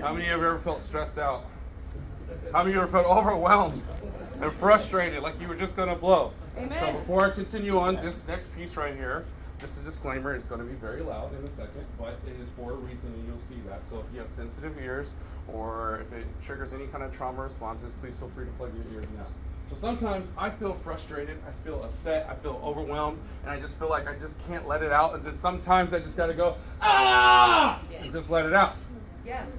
How many of you ever felt stressed out? How many of you ever felt overwhelmed and frustrated, like you were just going to blow? Amen. So before I continue on, this next piece right here, just a disclaimer, it's going to be very loud in a second, but it is for a reason and you'll see that. So if you have sensitive ears or if it triggers any kind of trauma responses, please feel free to plug your ears now. So sometimes I feel frustrated, I feel upset, I feel overwhelmed, and I just feel like I just can't let it out. And then sometimes I just got to go, ah, and just let it out. Yes.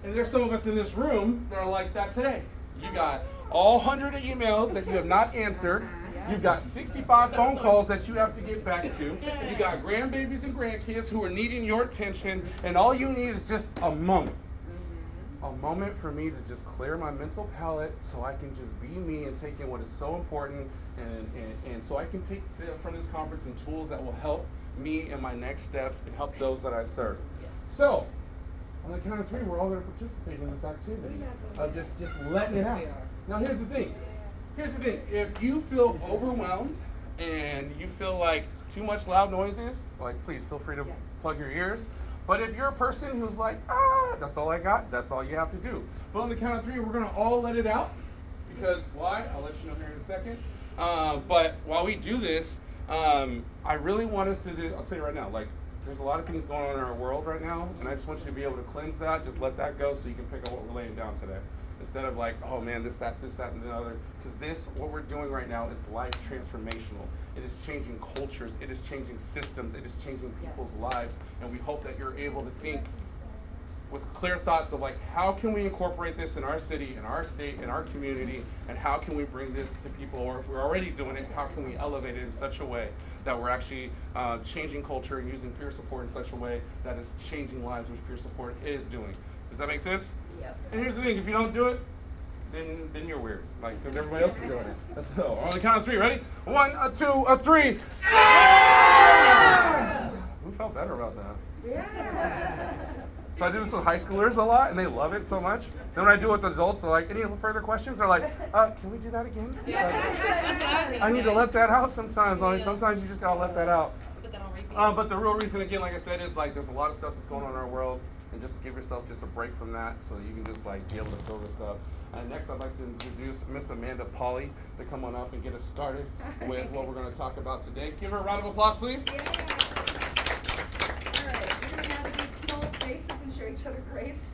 And there's some of us in this room that are like that today. You got all 100 emails that you have not answered. You've got 65 phone calls that you have to get back to. You got grandbabies and grandkids who are needing your attention, and all you need is just a moment. A moment for me to just clear my mental palette so I can just be me and take in what is so important, and so I can take from this conference some tools that will help me in my next steps and help those that I serve. So, on the count of three, we're all going to participate in this activity of just letting it out. Now, here's the thing. If you feel overwhelmed and you feel like too much loud noises, like please feel free to plug your ears. But if you're a person who's like, that's all I got, that's all you have to do. But on the count of three, we're going to all let it out. Because why? I'll let you know here in a second. But while we do this, I really want us to do, I'll tell you right now, like, there's a lot of things going on in our world right now, and I just want you to be able to cleanse that, just let that go so you can pick up what we're laying down today. Instead of like, oh man, this, that, and the other. Because what we're doing right now is life transformational. It is changing cultures, it is changing systems, it is changing people's lives, and we hope that you're able to think with clear thoughts of like, how can we incorporate this in our city, in our state, in our community, and how can we bring this to people, or if we're already doing it, how can we elevate it in such a way that we're actually changing culture and using peer support in such a way that is changing lives, which peer support is doing. Does that make sense? Yep. And here's the thing, if you don't do it, then you're weird, like, because everybody else is doing it. That's so. On the count of three, ready? 1, 2, 3. Ah! Who felt better about that? Yeah. So I do this with high schoolers a lot, and they love it so much. Then when I do it with adults, they're like, any further questions? They're like, can we do that again? Like, I need to let that out sometimes. Sometimes you just gotta let that out. But the real reason, again, like I said, is like there's a lot of stuff that's going on in our world, and just give yourself just a break from that so you can just like be able to fill this up. And next, I'd like to introduce Miss Amanda Polly to come on up and get us started with what we're going to talk about today. Give her a round of applause, please. Yeah. All right, we're going to navigate small spaces and show each other grace.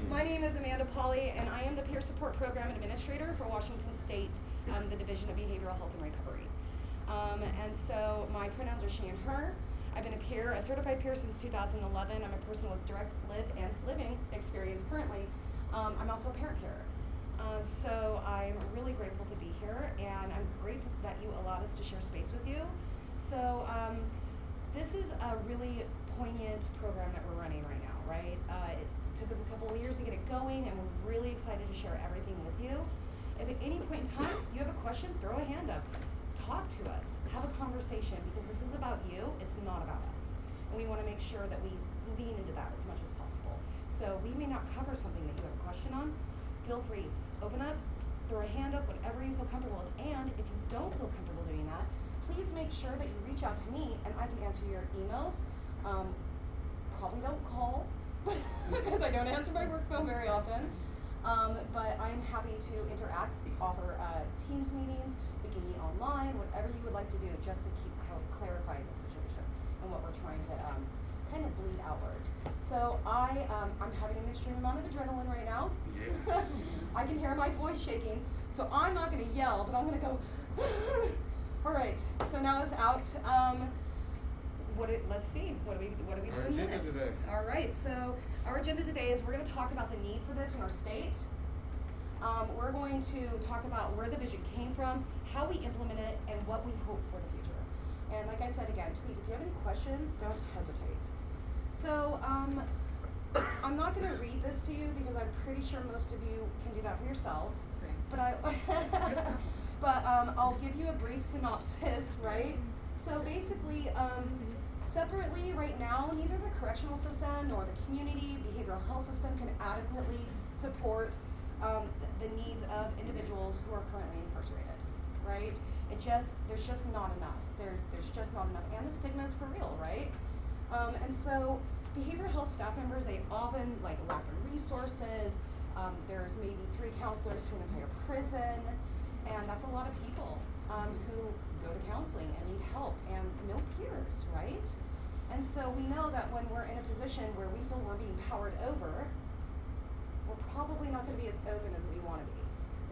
My name is Amanda Polly, and I am the Peer Support Program Administrator for Washington State, the Division of Behavioral Health and Recovery. And so my pronouns are she and her. I've been a certified peer since 2011. I'm a person with direct living experience currently. I'm also a parent here. So I'm really grateful to be here, and I'm grateful that you allowed us to share space with you. So this is a really poignant program that we're running right now, right? It took us a couple of years to get it going, and we're really excited to share everything with you. If at any point in time you have a question, throw a hand up. Talk to us, have a conversation, because this is about you, it's not about us. And we want to make sure that we lean into that as much as possible. So we may not cover something that you have a question on. Feel free, open up, throw a hand up, whatever you feel comfortable with. And if you don't feel comfortable doing that, please make sure that you reach out to me and I can answer your emails. Probably don't call, because I don't answer my work phone very often. But I'm happy to interact, offer Teams meetings. We can meet online, whatever you would like to do, just to keep clarifying the situation and what we're trying to kind of bleed outwards. So I'm having an extreme amount of adrenaline right now. Yes. I can hear my voice shaking, so I'm not going to yell, but I'm going to go. All right. So now it's out. Let's see. What do we do in minutes? Today. All right. So our agenda today is we're going to talk about the need for this in our state. We're going to talk about where the vision came from, how we implement it, and what we hope for the future. And like I said again, please, if you have any questions, don't hesitate. So I'm not going to read this to you because I'm pretty sure most of you can do that for yourselves. But I'll give you a brief synopsis, right? So basically, separately right now, neither the correctional system nor the community behavioral health system can adequately support the needs of individuals who are currently incarcerated, right? There's just not enough. There's just not enough, and the stigma is for real, right? And so behavioral health staff members, they often like lack in resources. There's maybe 3 counselors to an entire prison, and that's a lot of people who go to counseling and need help, and no peers, right? And so we know that when we're in a position where we feel we're being powered over, we're probably not going to be as open as we want to be,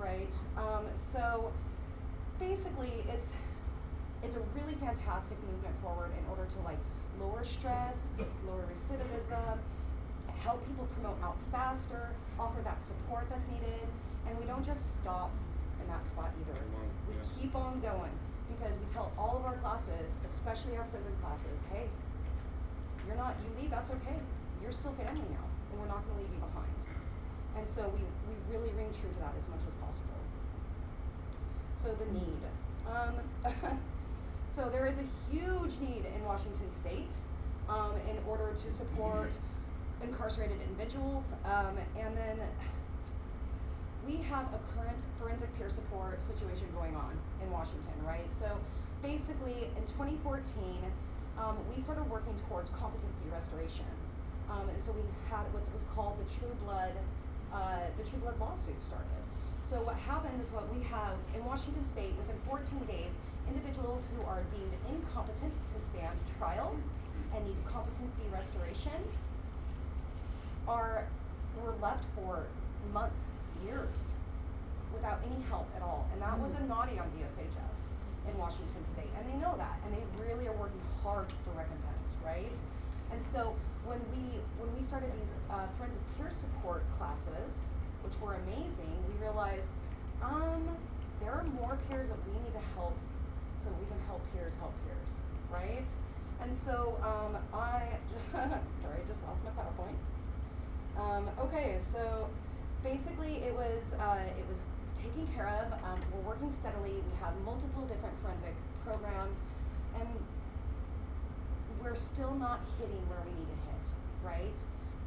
right? So basically, it's a really fantastic movement forward in order to like lower stress, lower recidivism, help people promote out faster, offer that support that's needed, and we don't just stop in that spot either. We keep on going because we tell all of our classes, especially our prison classes, hey, you leave, that's okay. You're still family now, and we're not going to leave you behind. And so we really ring true to that as much as possible. So the need. So there is a huge need in Washington State in order to support incarcerated individuals. And then we have a current forensic peer support situation going on in Washington, right? So basically in 2014, we started working towards competency restoration. And so we had what was called the True Blood lawsuit started. So what happened is what we have in Washington State, within 14 days, individuals who are deemed incompetent to stand trial and need competency restoration were left for months, years, without any help at all. And that was a naughty on DSHS in Washington State. And they know that, and they really are working hard for recompense, right? And so when we started these forensic peer support classes, which were amazing, we realized there are more peers that we need to help so we can help peers, right? And so sorry, I just lost my PowerPoint. Okay, so basically it was taken care of. We're working steadily. We have multiple different forensic programs, and we're still not hitting where we need to hit, right?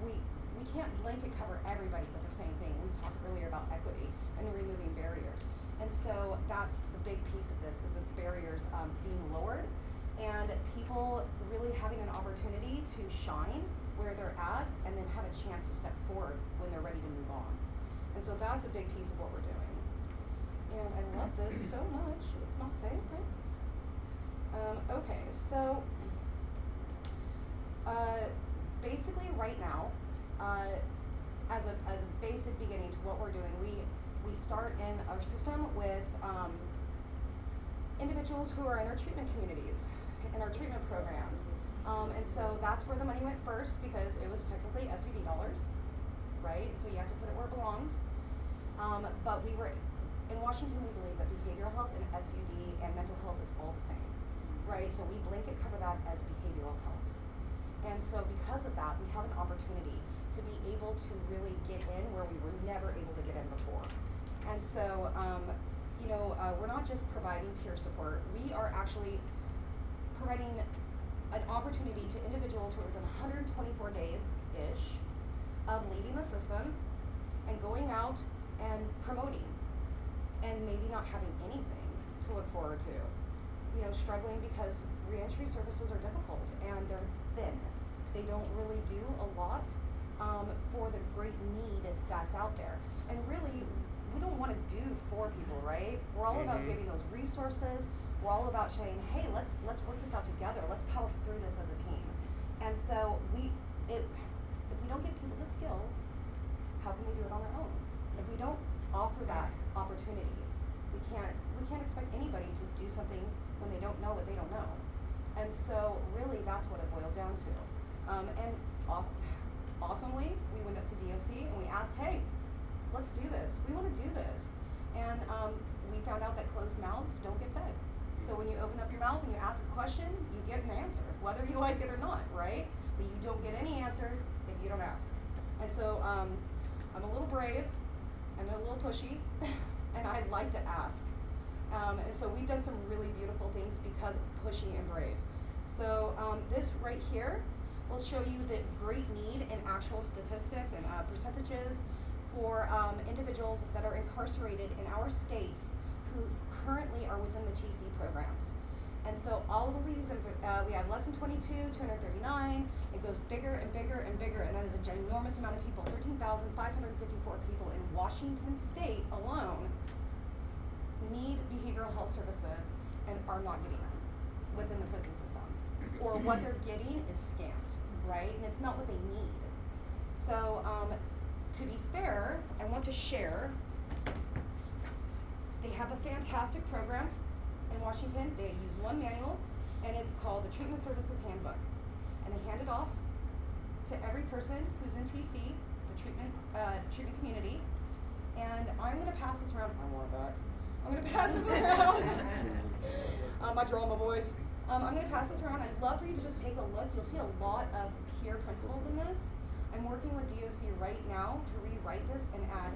We can't blanket cover everybody with the same thing. We talked earlier about equity and removing barriers. And so that's the big piece of this, is the barriers being lowered and people really having an opportunity to shine where they're at and then have a chance to step forward when they're ready to move on. And so that's a big piece of what we're doing. And I love this so much. It's my favorite. Okay, so basically right now, as a basic beginning to what we're doing, we start in our system with individuals who are in our treatment communities, in our treatment programs. And so that's where the money went first, because it was technically SUD dollars, right? So you have to put it where it belongs. But in Washington, we believe that behavioral health and SUD and mental health is all the same, right? So we blanket cover that as behavioral health. And so because of that, we have an opportunity to be able to really get in where we were never able to get in before. And so, we're not just providing peer support, we are actually providing an opportunity to individuals who are within 124 days-ish of leaving the system and going out and promoting and maybe not having anything to look forward to. Struggling because reentry services are difficult and they're thin. They don't really do a lot for the great need that's out there. And really, we don't want to do for people, right? We're all about giving those resources. We're all about saying, hey, let's work this out together. Let's power through this as a team. And so if we don't give people the skills, how can they do it on their own? If we don't offer that opportunity, we can't expect anybody to do something when they don't know what they don't know. And so really that's what it boils down to. And awesomely, we went up to DOC and we asked, hey, let's do this. We want to do this. And we found out that closed mouths don't get fed. So when you open up your mouth and you ask a question, you get an answer, whether you like it or not, right? But you don't get any answers if you don't ask. And so I'm a little brave, I'm a little pushy, and I like to ask. And so we've done some really beautiful things because of pushy and brave. So this right here will show you the great need in actual statistics and percentages for individuals that are incarcerated in our state who currently are within the TC programs. And so all of these, we have lesson 22, 239. It goes bigger and bigger and bigger, and that is a ginormous amount of people. 13,554 people in Washington State alone need behavioral health services and are not getting them within the prison system. Or what they're getting is scant, right? And it's not what they need. So, to be fair, I want to share, they have a fantastic program in Washington. They use one manual, and it's called the Treatment Services Handbook. And they hand it off to every person who's in TC, the treatment community. And I'm gonna pass this around. I want that. I'm gonna pass this around. My drama voice. I'm gonna pass this around. I'd love for you to just take a look. You'll see a lot of peer principles in this. I'm working with DOC right now to rewrite this and add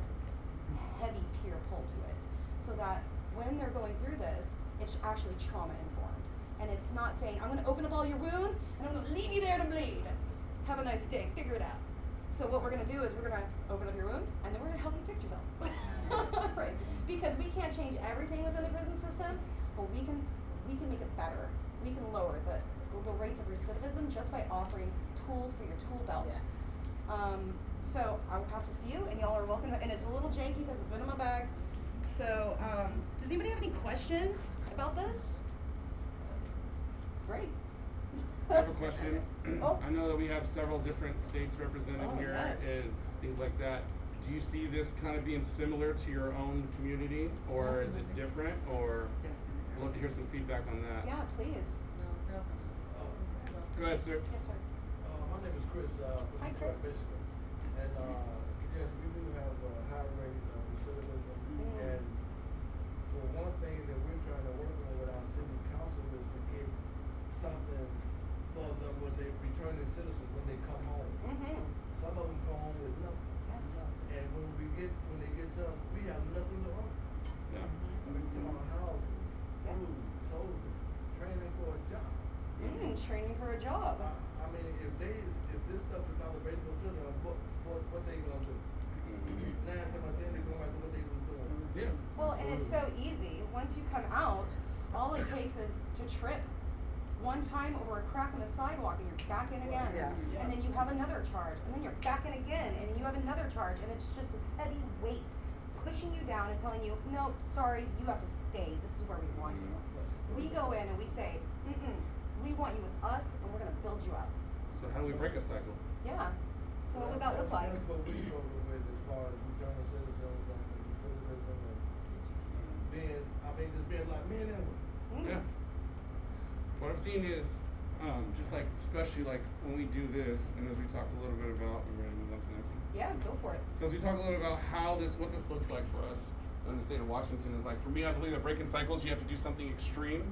heavy peer pull to it, so that when they're going through this, it's actually trauma informed. And it's not saying, I'm gonna open up all your wounds and I'm gonna leave you there to bleed. Have a nice day, figure it out. So what we're gonna do is we're gonna open up your wounds and then we're gonna help you fix yourself. Right? Because we can't change everything within the prison system, but we can make it better. We can lower the rates of recidivism just by offering tools for your tool belt. Yes. So I will pass this to you, and y'all are welcome. And it's a little janky because it's been in my bag. So does anybody have any questions about this? Great. I have a question. Oh. I know that we have several different states represented here yes. and things like that. Do you see this kind of being similar to your own community, or is it different? Or I'd love to hear some feedback on that. Yeah, please. No, definitely. Go ahead, sir. Yes, sir. My name is Chris from Hi, Detroit, Chris. Michigan. And yes, we do have a high rate of recidivism. And for one thing that we're trying to work on with our city council is to get something for them when they return as citizens when they come home. Mm-hmm. Some of them come home with nothing. Yes. And when they get to us, we have nothing to offer. Yeah. We come on housing, Yeah. food, clothing, training for a job. Training for a job. I mean, if this stuff is not available to them, what they gonna do? 9 times out of 10, they go back to what they was doing. Yeah. Well, and it's so easy. Once you come out, all it takes is to trip one time over a crack on the sidewalk and you're back in again. Yeah. And then you have another charge, and then you're back in again, and you have another charge, and it's just this heavy weight pushing you down and telling you, no, sorry, you have to stay. This is where we want you. We go in and we say, we want you with us, and we're gonna build you up. So how do we break a cycle? Yeah. So what would that look like? That's what we struggle with as far as returning citizens and recidivism and just being like men and women. Yeah. What I've seen is, just like, especially like when we do this, and as we talk a little bit about, we're ready to move on to the next one. Yeah, go for it. So as we talk a little about what this looks like for us in the state of Washington is like, for me, I believe that breaking cycles, you have to do something extreme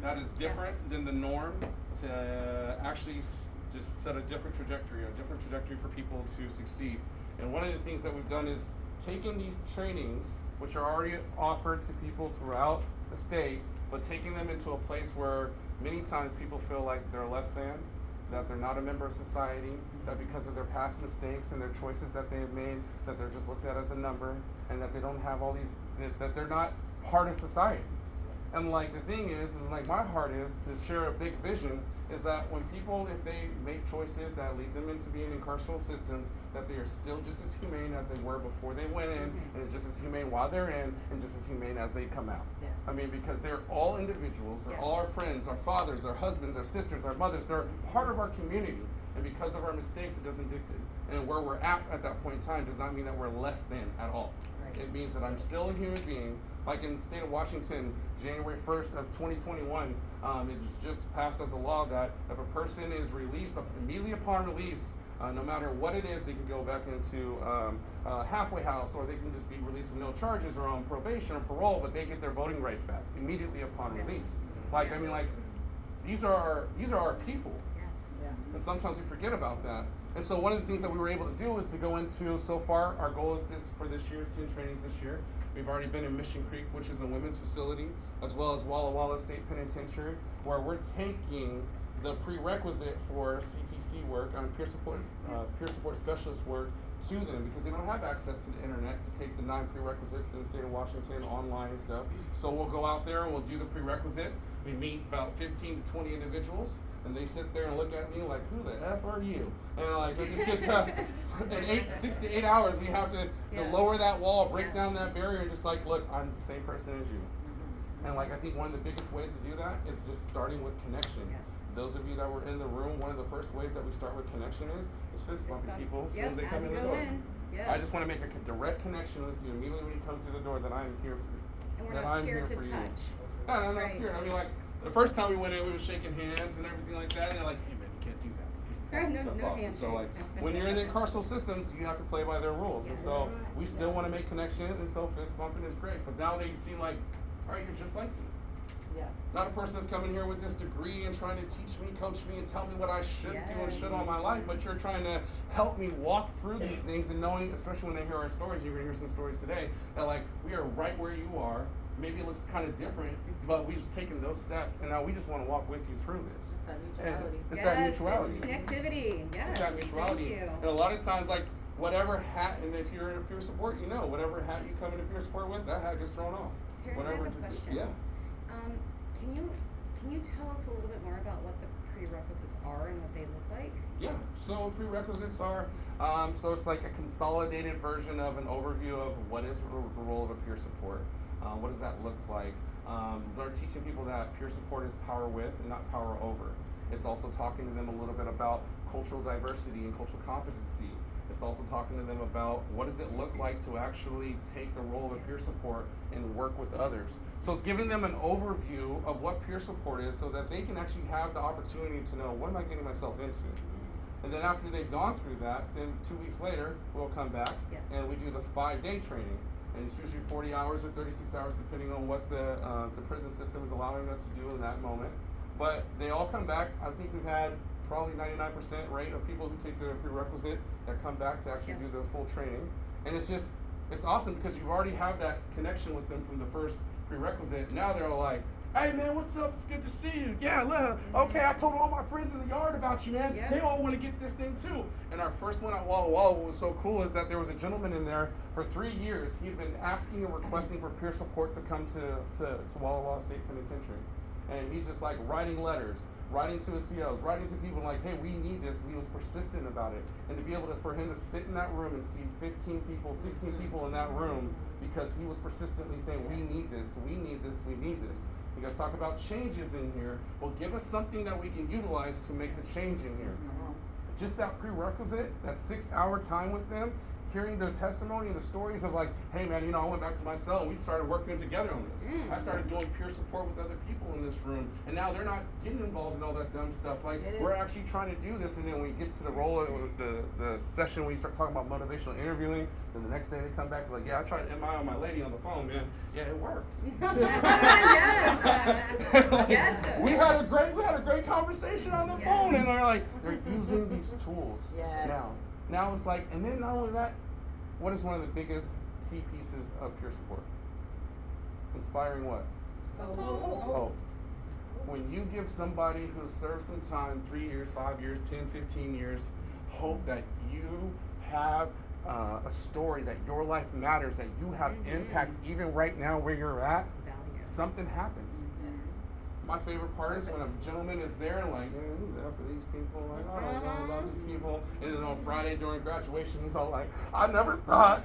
that is different Yes. than the norm to actually just set a different trajectory for people to succeed. And one of the things that we've done is taken these trainings, which are already offered to people throughout the state, but taking them into a place where many times people feel like they're less than, that they're not a member of society, that because of their past mistakes and their choices that they have made, that they're just looked at as a number, and that they don't have all these, that they're not part of society. And like the thing is like my heart is to share a big vision is that when people, if they make choices that lead them into being in carceral systems, that they are still just as humane as they were before they went in, and just as humane while they're in, and just as humane as they come out. Yes. I mean, because they're all individuals, they're all our friends, our fathers, our husbands, our sisters, our mothers, they're part of our community. And because of our mistakes, it doesn't dictate. And where we're at that point in time does not mean that we're less than at all. Right. It means that I'm still a human being. Like in the state of Washington, January 1st of 2021, it was just passed as a law that if a person is released immediately upon release, no matter what it is, they can go back into a halfway house, or they can just be released with no charges or on probation or parole, but they get their voting rights back immediately upon release. Like, I mean, like, these are our people. Yes. Yeah. And sometimes we forget about that. And so one of the things that we were able to do is to go into, so far, our goal is for this year's 10 trainings this year. We've already been in Mission Creek, which is a women's facility, as well as Walla Walla State Penitentiary, where we're taking the prerequisite for CPC work, peer support specialist work, to them because they don't have access to the internet to take the 9 prerequisites in the state of Washington online and stuff. So we'll go out there and we'll do the prerequisite. We meet about 15 to 20 individuals, and they sit there and look at me like, who the F are you? And like, it just gets in 6 to 8 hours, we have to lower that wall, break down that barrier, and just like, look, I'm the same person as you. And like, I think one of the biggest ways to do that is just starting with connection. Yes. Those of you that were in the room, one of the first ways that we start with connection is fist bumping people as soon as they come in the door. Yes. I just want to make a direct connection with you immediately when you come through the door that I am here for you. And we're that not I'm scared here to for touch. you. No, I'm not Right. scared. I mean, like, the first time we went in, we were shaking hands and everything like that, and they're like, hey man, you can't do that. No handshakes. So like, when you're in the carceral systems, you have to play by their rules. And so we still want to make connections, and so fist bumping is great. But now they seem like, all right, you're just like me. Yeah. Not a person that's coming here with this degree and trying to teach me, coach me, and tell me what I should do and should all my life, but you're trying to help me walk through these things and knowing, especially when they hear our stories, you're gonna hear some stories today, that like, we are right where you are. Maybe it looks kind of different, but we've taken those steps, and now we just want to walk with you through this. It's that mutuality. It's that mutuality. It's connectivity. Yes. It's that mutuality. Thank you. And a lot of times, like, whatever hat, and if you're in a peer support, you know, whatever hat you come into peer support with, that hat gets thrown off. Terrence, I have a question. Yeah. Can you tell us a little bit more about what the prerequisites are and what they look like? Yeah, so prerequisites are, so it's like a consolidated version of an overview of what is the role of a peer support. What does that look like? They're teaching people that peer support is power with and not power over. It's also talking to them a little bit about cultural diversity and cultural competency. It's also talking to them about what does it look like to actually take the role of peer support and work with others. So it's giving them an overview of what peer support is so that they can actually have the opportunity to know, what am I getting myself into? And then after they've gone through that, then 2 weeks later, we'll come back and we do the 5-day training. And it's usually 40 hours or 36 hours depending on what the prison system is allowing us to do in that moment. But they all come back. I think we've had probably 99% rate of people who take the prerequisite that come back to actually do the full training. And it's awesome because you already have that connection with them from the first prerequisite. Now they're all like, hey man, what's up? It's good to see you. Yeah, look, okay, I told all my friends in the yard about you, man. They all want to get this thing too. And our first one at Walla Walla, what was so cool is that there was a gentleman in there for 3 years. He'd been asking and requesting for peer support to come to Walla Walla State Penitentiary. And he's just like writing letters, writing to his COs, writing to people like, hey, we need this. And he was persistent about it. And to be able for him to sit in that room and see 15 people, 16 people in that room because he was persistently saying, we need this, we need this, we need this. You guys talk about changes in here. Well, give us something that we can utilize to make the change in here. Just that prerequisite, that 6-hour time with them, hearing their testimony and the stories of like, hey man, I went back to my cell and we started working together on this. I started doing peer support with other people in this room, and now they're not getting involved in all that dumb stuff. Like, we're actually trying to do this, and then when we get to the role of the session when you start talking about motivational interviewing, then the next day they come back like, yeah, I tried MI on my lady on the phone, man. Yeah, it worked. We had a great conversation on the phone, and they're using these tools now. Now it's like, and then not only that, what is one of the biggest key pieces of peer support? Inspiring what? Hope. When you give somebody who served some time, 3 years, 5 years, 10, 15 years, hope that you have a story, that your life matters, that you have impact even right now where you're at, something happens. My favorite part is when a gentleman is there and like, who's there for these people? Like, I don't know about these people. And then on Friday during graduation, he's all like, I never thought.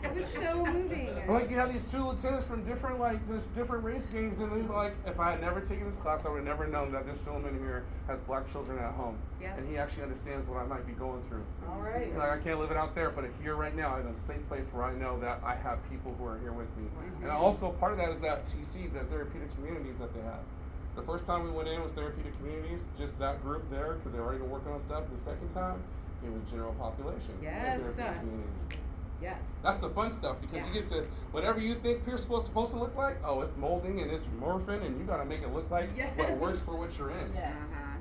It was so moving. Like, you have these 2 lieutenants from different race gangs, and he's like, if I had never taken this class, I would have never known that this gentleman here has black children at home. And he actually understands what I might be going through. All right. Like, I can't live it out there, but here right now, I'm in a safe place where I know that I have people who are here with me. And also, part of that is that TC, the therapeutic communities that they have. The first time we went in was therapeutic communities, just that group there, because they already been working on stuff. The second time, it was general population. Therapeutic communities. Yes. That's the fun stuff, because you get to, whatever you think peer support's supposed to look like, it's molding and it's morphing, and you got to make it look like what works for what you're in.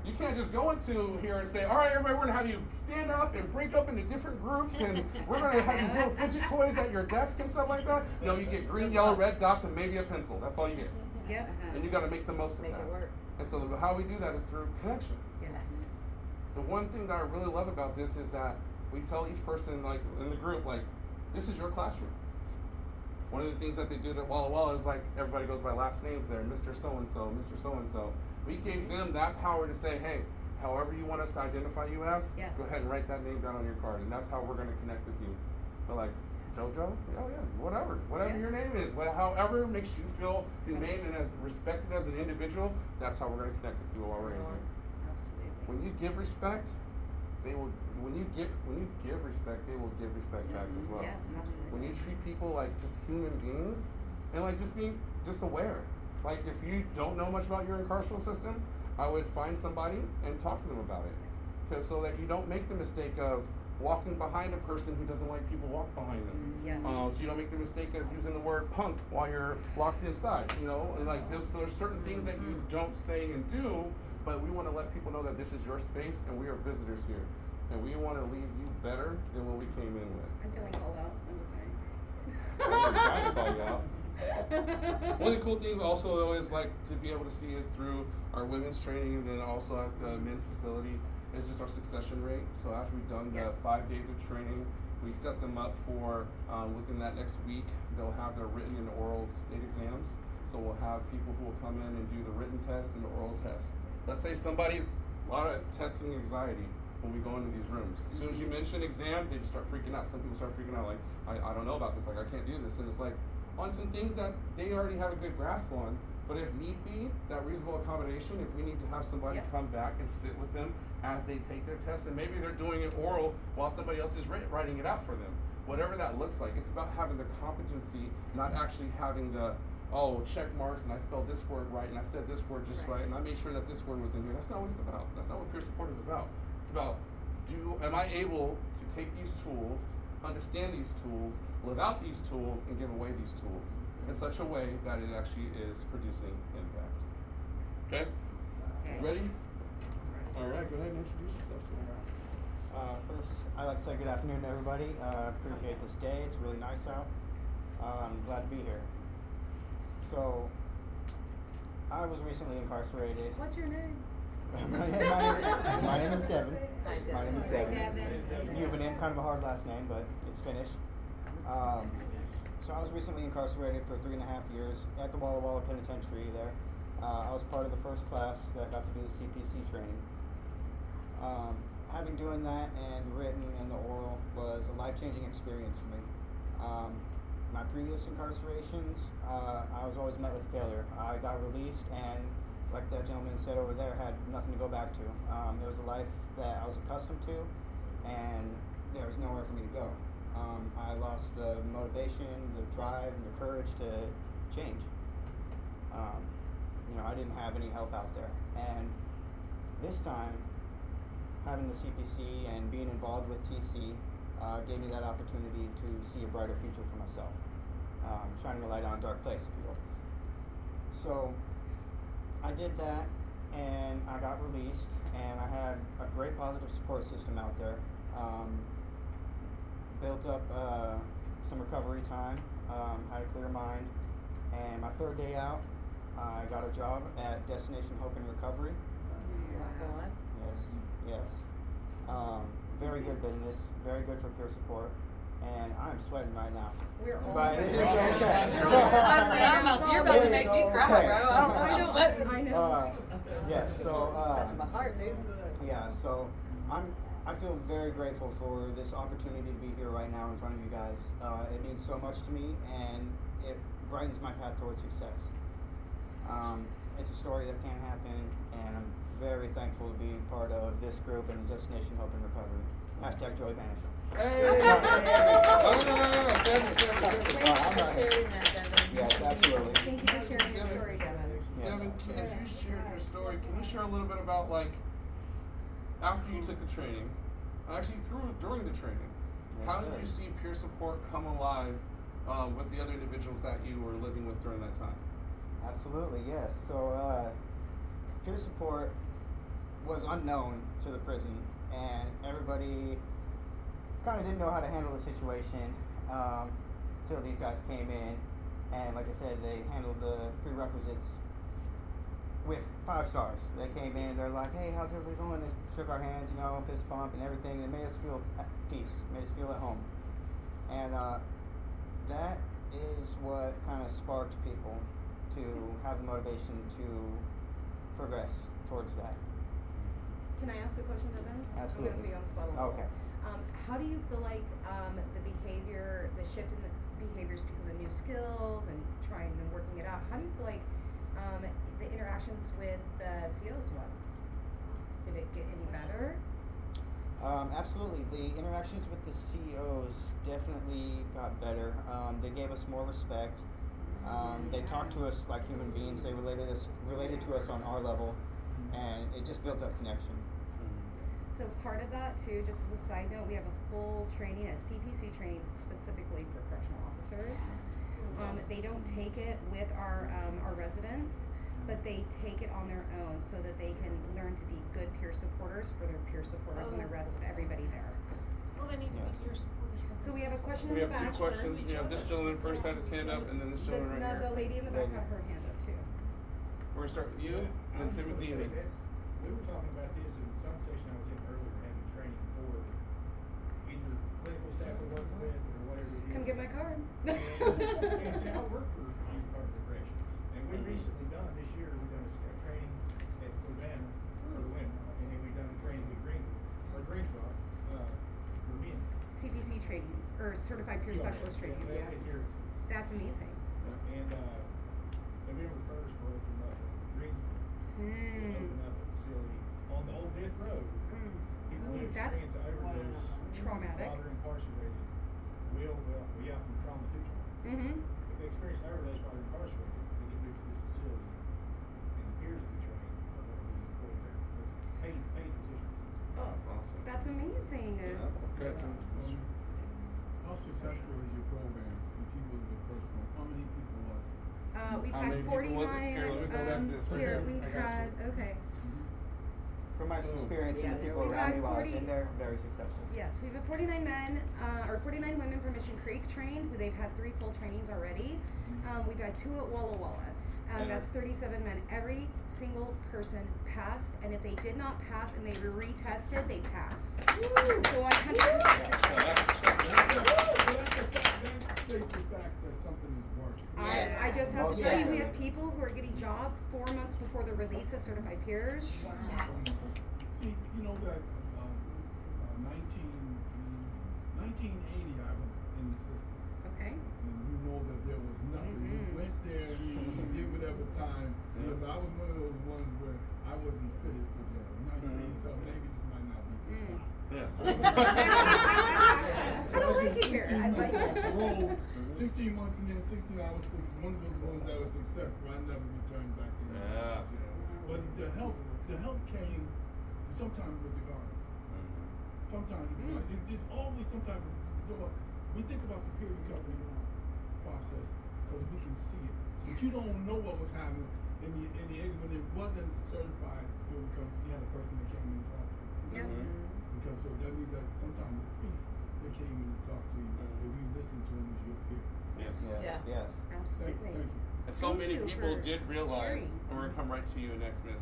You can't just go into here and say, all right, everybody, we're going to have you stand up and break up into different groups, and we're going to have these little fidget toys at your desk and stuff like that. No, you get green, yellow, red dots, and maybe a pencil. That's all you get. And you got to make the most of that. Make it work. And so how we do that is through connection. The one thing that I really love about this is that we tell each person, like in the group, like, this is your classroom. One of the things that they did at Walla Walla is like everybody goes by last names there, Mr. So-and-so, Mr. So-and-so. We gave them that power to say, hey, however you want us to identify you as, Yes. go ahead and write that name down on your card, and that's how we're going to connect with you. They're like, JoJo? Oh yeah, whatever Yeah. your name is, however makes you feel humane and as respected as an individual, that's how we're going to connect with you while we're in here. Absolutely. When you give respect, they will. When you give respect, they will give respect back as well. Yes, absolutely. When you treat people like just human beings, and like just being just aware. Like if you don't know much about your incarceral system, I would find somebody and talk to them about it, because so that you don't make the mistake of walking behind a person who doesn't like people walk behind them. Yes. So you don't make the mistake of using the word punk while you're locked inside. You know, and like there's certain things that you don't say and do, but we want to let people know that this is your space and we are visitors here, and we want to leave you better than what we came in with. I'm feeling called out. I'm just saying. I'm trying to call you out. One of the cool things also though is like to be able to see is through our women's training, and then also at the men's facility is just our succession rate. So after we've done the Yes. 5 days of training, we set them up for within that next week they'll have their written and oral state exams. So we'll have people who will come in and do the written test and the oral test. Let's say somebody, a lot of testing anxiety when we go into these rooms. As soon as you mention exam, they just start freaking out. Some people start freaking out like, I don't know about this, like I can't do this. And it's like on some things that they already have a good grasp on, but if need be, that reasonable accommodation, if we need to have somebody Yep. come back and sit with them as they take their test, and maybe they're doing it oral while somebody else is writing it out for them. Whatever that looks like, it's about having the competency, not actually having the, check marks and I spelled this word right and I said this word just right and I made sure that this word was in here. That's not what it's about. That's not what peer support is about. It's about, am I able to take these tools, understand these tools, live out these tools, and give away these tools in such a way that it actually is producing impact. Okay? Ready? All right, go ahead and introduce yourself. First, I'd like to say good afternoon to everybody. Appreciate this day. It's really nice out. I'm glad to be here. So, I was recently incarcerated. What's your name? my name is Devin. Hi, Devin. My name is Hi, Devin. Devin. You have a name, kind of a hard last name, but it's finished. So I was recently incarcerated for 3.5 years at the Walla Walla Penitentiary there. I was part of the first class that got to do the CPC training. Having doing that and the written and the oral was a life-changing experience for me. My previous incarcerations, I was always met with failure. I got released and, like that gentleman said over there, had nothing to go back to. There was a life that I was accustomed to, and there was nowhere for me to go. I lost the motivation, the drive, and the courage to change. I didn't have any help out there. And this time, having the CPC and being involved with TC gave me that opportunity to see a brighter future for myself. Shining a light on a dark place, if you will. So, I did that, and I got released, and I had a great positive support system out there. Built up some recovery time, had a clear mind, and my third day out, I got a job at Destination Hope and Recovery. Yes. Very good business, very good for peer support, and I'm sweating right now. We're all But sweating. it's okay. You're about to make me cry, bro. I don't know. I'm sweating. I know. Yes, so Touching my heart, dude. yeah, so I feel very grateful for this opportunity to be here right now in front of you guys. It means so much to me, and it brightens my path towards success. It's a story that can happen, and I'm very thankful to be part of this group and Destination Hope and Recovery. # Joey Banisher. Hey! No. Thank you for sharing that, Devin. Yes, absolutely. Thank you for sharing your story, Devin. Yes. Devin, as you shared your story, can you share a little bit about like after you took the training, actually during the training, how did you see peer support come alive with the other individuals that you were living with during that time? Absolutely, yes. So, peer support was unknown to the prison, and everybody kind of didn't know how to handle the situation until these guys came in, and like I said, they handled the prerequisites with 5 stars. They came in, they're like, hey, how's everybody going? They shook our hands, fist bump and everything. They made us feel at peace, made us feel at home. And that is what kind of sparked people to have the motivation to progress towards that. Can I ask a question, Devin? I'm Absolutely. gonna put you on the spot a little Okay. bit. How do you feel like the shift in the behaviors because of new skills and trying and working it out? How do you feel like the interactions with the COs was? Did it get any better? Absolutely. The interactions with the CEOs definitely got better. They gave us more respect. They talked to us like human beings. They related to us on our level, and it just built that connection. So part of that too, just as a side note, we have a full training, a CPC training specifically for correctional officers. They don't take it with our residents, but they take it on their own so that they can learn to be good peer supporters for their peer supporters and the rest of everybody there. Well, they need to be peer supporters. So we have a question We in have the two back questions. first. We have this gentleman first had his hand up, and then this gentleman right The here. lady in the back had her hand up too. We're gonna start with you, I and was just gonna Timothy, say, and then. we were talking about this in some session I was in earlier, having training for either clinical staff to work with or whatever it is. Come get my card. And see, I work for Youth Department of Corrections, and we recently done, this year, we done a training at Urbana for the women, and then we done a training with Greensboro, for men. CPC trainings or certified peer specialist trainings. Yeah, it's here, That's amazing. and, November 1st, we're opening up Greensboro. We'll open up a facility on the old death road. People who That's experience overdose, traumatic. while they're incarcerated, we out from trauma to trauma. If they experience an overdose while they're incarcerated, they get moved to this facility, and the peers that we train are going to be employed there, with paid positions. Oh, that's amazing. Go ahead, Tim. How successful is your program? Since you was the first one, how many people was it? We've How had many people was it? 49. Here, let me go back to this right Here here. we I got had okay. From my experience and the people We've around had me while I was 40 in there, very successful. Yes, we've had 49 men or 49 women from Mission Creek trained. They've had 3 full trainings already. We've had 2 at Walla Walla. That's 37 men. Every single person passed, and if they did not pass and they were retested, they passed. So 100%. That's the facts that something is working. I just have to Most tell you, we definitely. have people who are getting jobs 4 months before the release of certified peers. Yes. See, you know that 1980 I was in the system. Okay. And you know that there was nothing. You went there, you did whatever time. Yeah, but I was one of those ones where I wasn't fitted for jail. You know, you say to yourself, maybe this might not be the spot. Yeah. I don't like it here. I like it. Parole, 16 months and then 16 I was one of those ones that was successful. I never returned back in Yeah. jail. But the help came sometimes with the guards. Sometimes it's always some type of, we think about the peer recovery process because we can see it. But you don't know what was happening in the age when it wasn't certified peer recovery. You had a person that came in and talked to you. Yeah. Because so that means that sometimes the priest that came in and talked to you, if you listened to him as your peer. Yes. Yeah. Yes. Absolutely. Thank you. And so Thank many you people for did realize, sharing. and we're gonna come right to you next, Miss.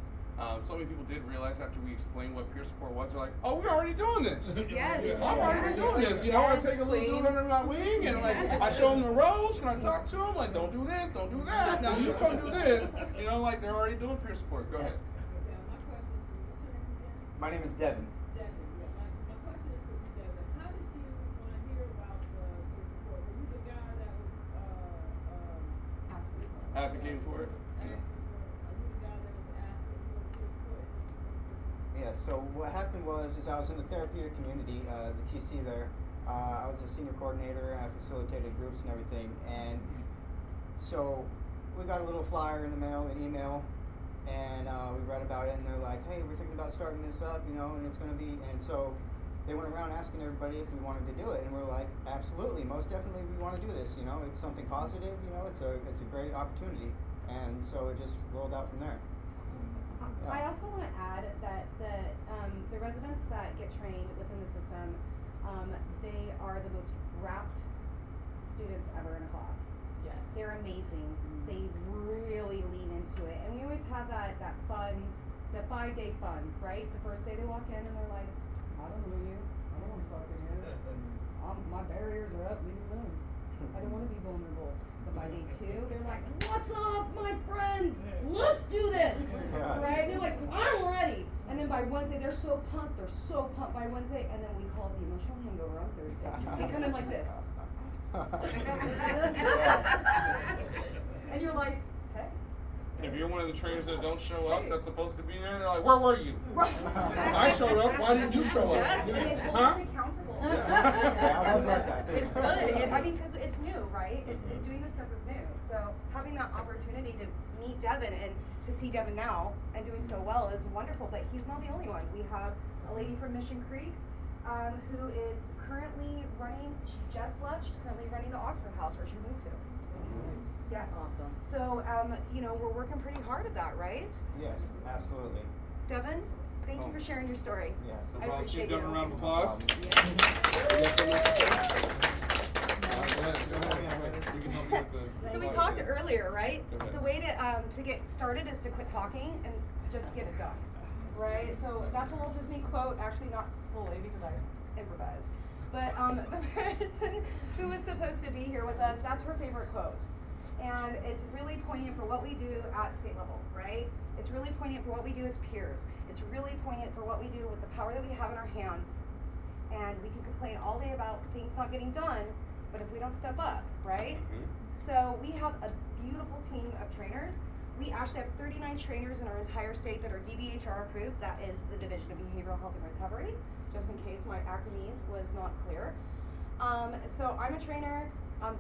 So many people did realize after we explained what peer support was, they're like, "Oh, we're already doing this. Yes. I'm already doing this. You know, I take a little dude under my wing, and like I show them the ropes, and I talk to them like, don't do this, don't do that. Now you come do this. You know, like they're already doing peer support. Go ahead. Yeah, my question is for you. What's your name again? My name is Devin. Devin. Yeah, my question is for you, Devin. How did you, when I hear about the peer support, were you the guy that was Advocating for it. Are you the guy that was asking for the peer support? Yeah, so what happened was I was in the therapeutic community, the TC there. I was a senior coordinator, I facilitated groups and everything, and so we got a little flyer in the mail, an email, and we read about it, and they're like, hey, we're thinking about starting this up, you know, and it's gonna be, and so they went around asking everybody if we wanted to do it, and we're like, absolutely, most definitely we wanna do this, you know, it's something positive, you know, it's a great opportunity, and so it just rolled out from there. I also want to add that the residents that get trained within the system, they are the most wrapped students ever in a class. Yes. They're amazing. They really lean into it, and we always have that fun, the 5-day fun, right? The first day they walk in and they're like, I don't know you. I don't want to talk to you. My barriers are up. Leave me alone. I don't want to be vulnerable. But by day 2, they're like, what's up, my friends? Let's do this, right? They're like, I'm ready. And then by Wednesday, they're so pumped by Wednesday, and then we call it the emotional hangover on Thursday. They come in like this. And you're like, hey. If you're one of the trainers that don't show up, that's supposed to be there, they're like, where were you? Right. I showed up, why didn't you show up? Yes, and they hold us accountable. I was like that too. It's good. I mean, because it's new, right? It's doing this stuff is new. So having that opportunity to meet Devin and to see Devin now and doing so well is wonderful. But he's not the only one. We have a lady from Mission Creek who is currently running. She just left. She's currently running the Oxford House where she moved to. Yes. Awesome. So we're working pretty hard at that, right? Yes, absolutely. Devin, thank you for sharing your story. Yes. I appreciate Give you. a round of applause. So we talked earlier, right? Go ahead. The way to get started is to quit talking and just get it done, right? So that's a Walt Disney quote, actually not fully because I improvise, but the person who was supposed to be here with us, that's her favorite quote. And it's really poignant for what we do at state level, right? It's really poignant for what we do as peers. It's really poignant for what we do with the power that we have in our hands. And we can complain all day about things not getting done, but if we don't step up, right? So we have a beautiful team of trainers. We actually have 39 trainers in our entire state that are DBHR approved. That is the Division of Behavioral Health and Recovery, just in case my acronyms was not clear. So I'm a trainer,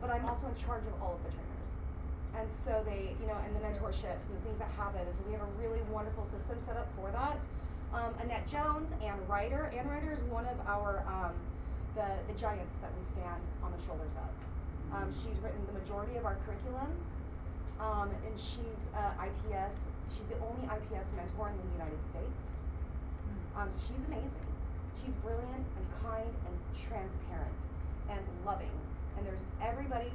but I'm also in charge of all of the trainers. And so they, and the mentorships and the things that happen is we have a really wonderful system set up for that. Annette Jones, Ann Ryder. Ann Ryder is one of our, the giants that we stand on the shoulders of. She's written the majority of our curriculums, and she's IPS. She's the only IPS mentor in the United States. She's amazing. She's brilliant and kind and transparent and loving. And there's everybody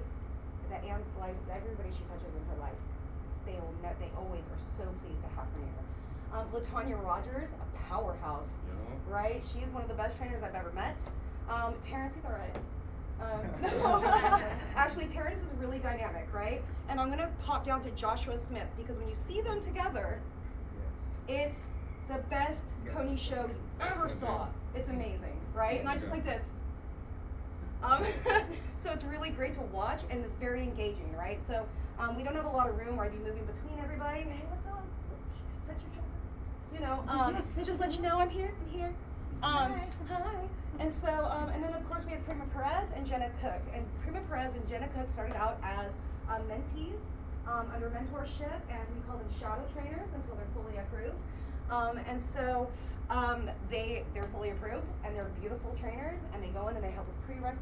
that Ann's life, everybody she touches in her life, they always are so pleased to have her near. LaTanya Rogers, a powerhouse, right? She is one of the best trainers I've ever met. Terrence, he's all right. Actually, Terrence is really dynamic, right? And I'm gonna pop down to Joshua Smith because when you see them together, it's the best pony show you ever saw. It's amazing, right? And I'm just like this. So it's really great to watch and it's very engaging, right? So we don't have a lot of room where I'd be moving between everybody. Hey, what's up? Touch your shoulder. Just let you know I'm here. Hi. And so, and then of course we have Prima Perez and Jenna Cook. And Prima Perez and Jenna Cook started out as mentees under mentorship, and we call them shadow trainers until they're fully approved. And so they're fully approved, and they're beautiful trainers, and they go in and they help with prereqs,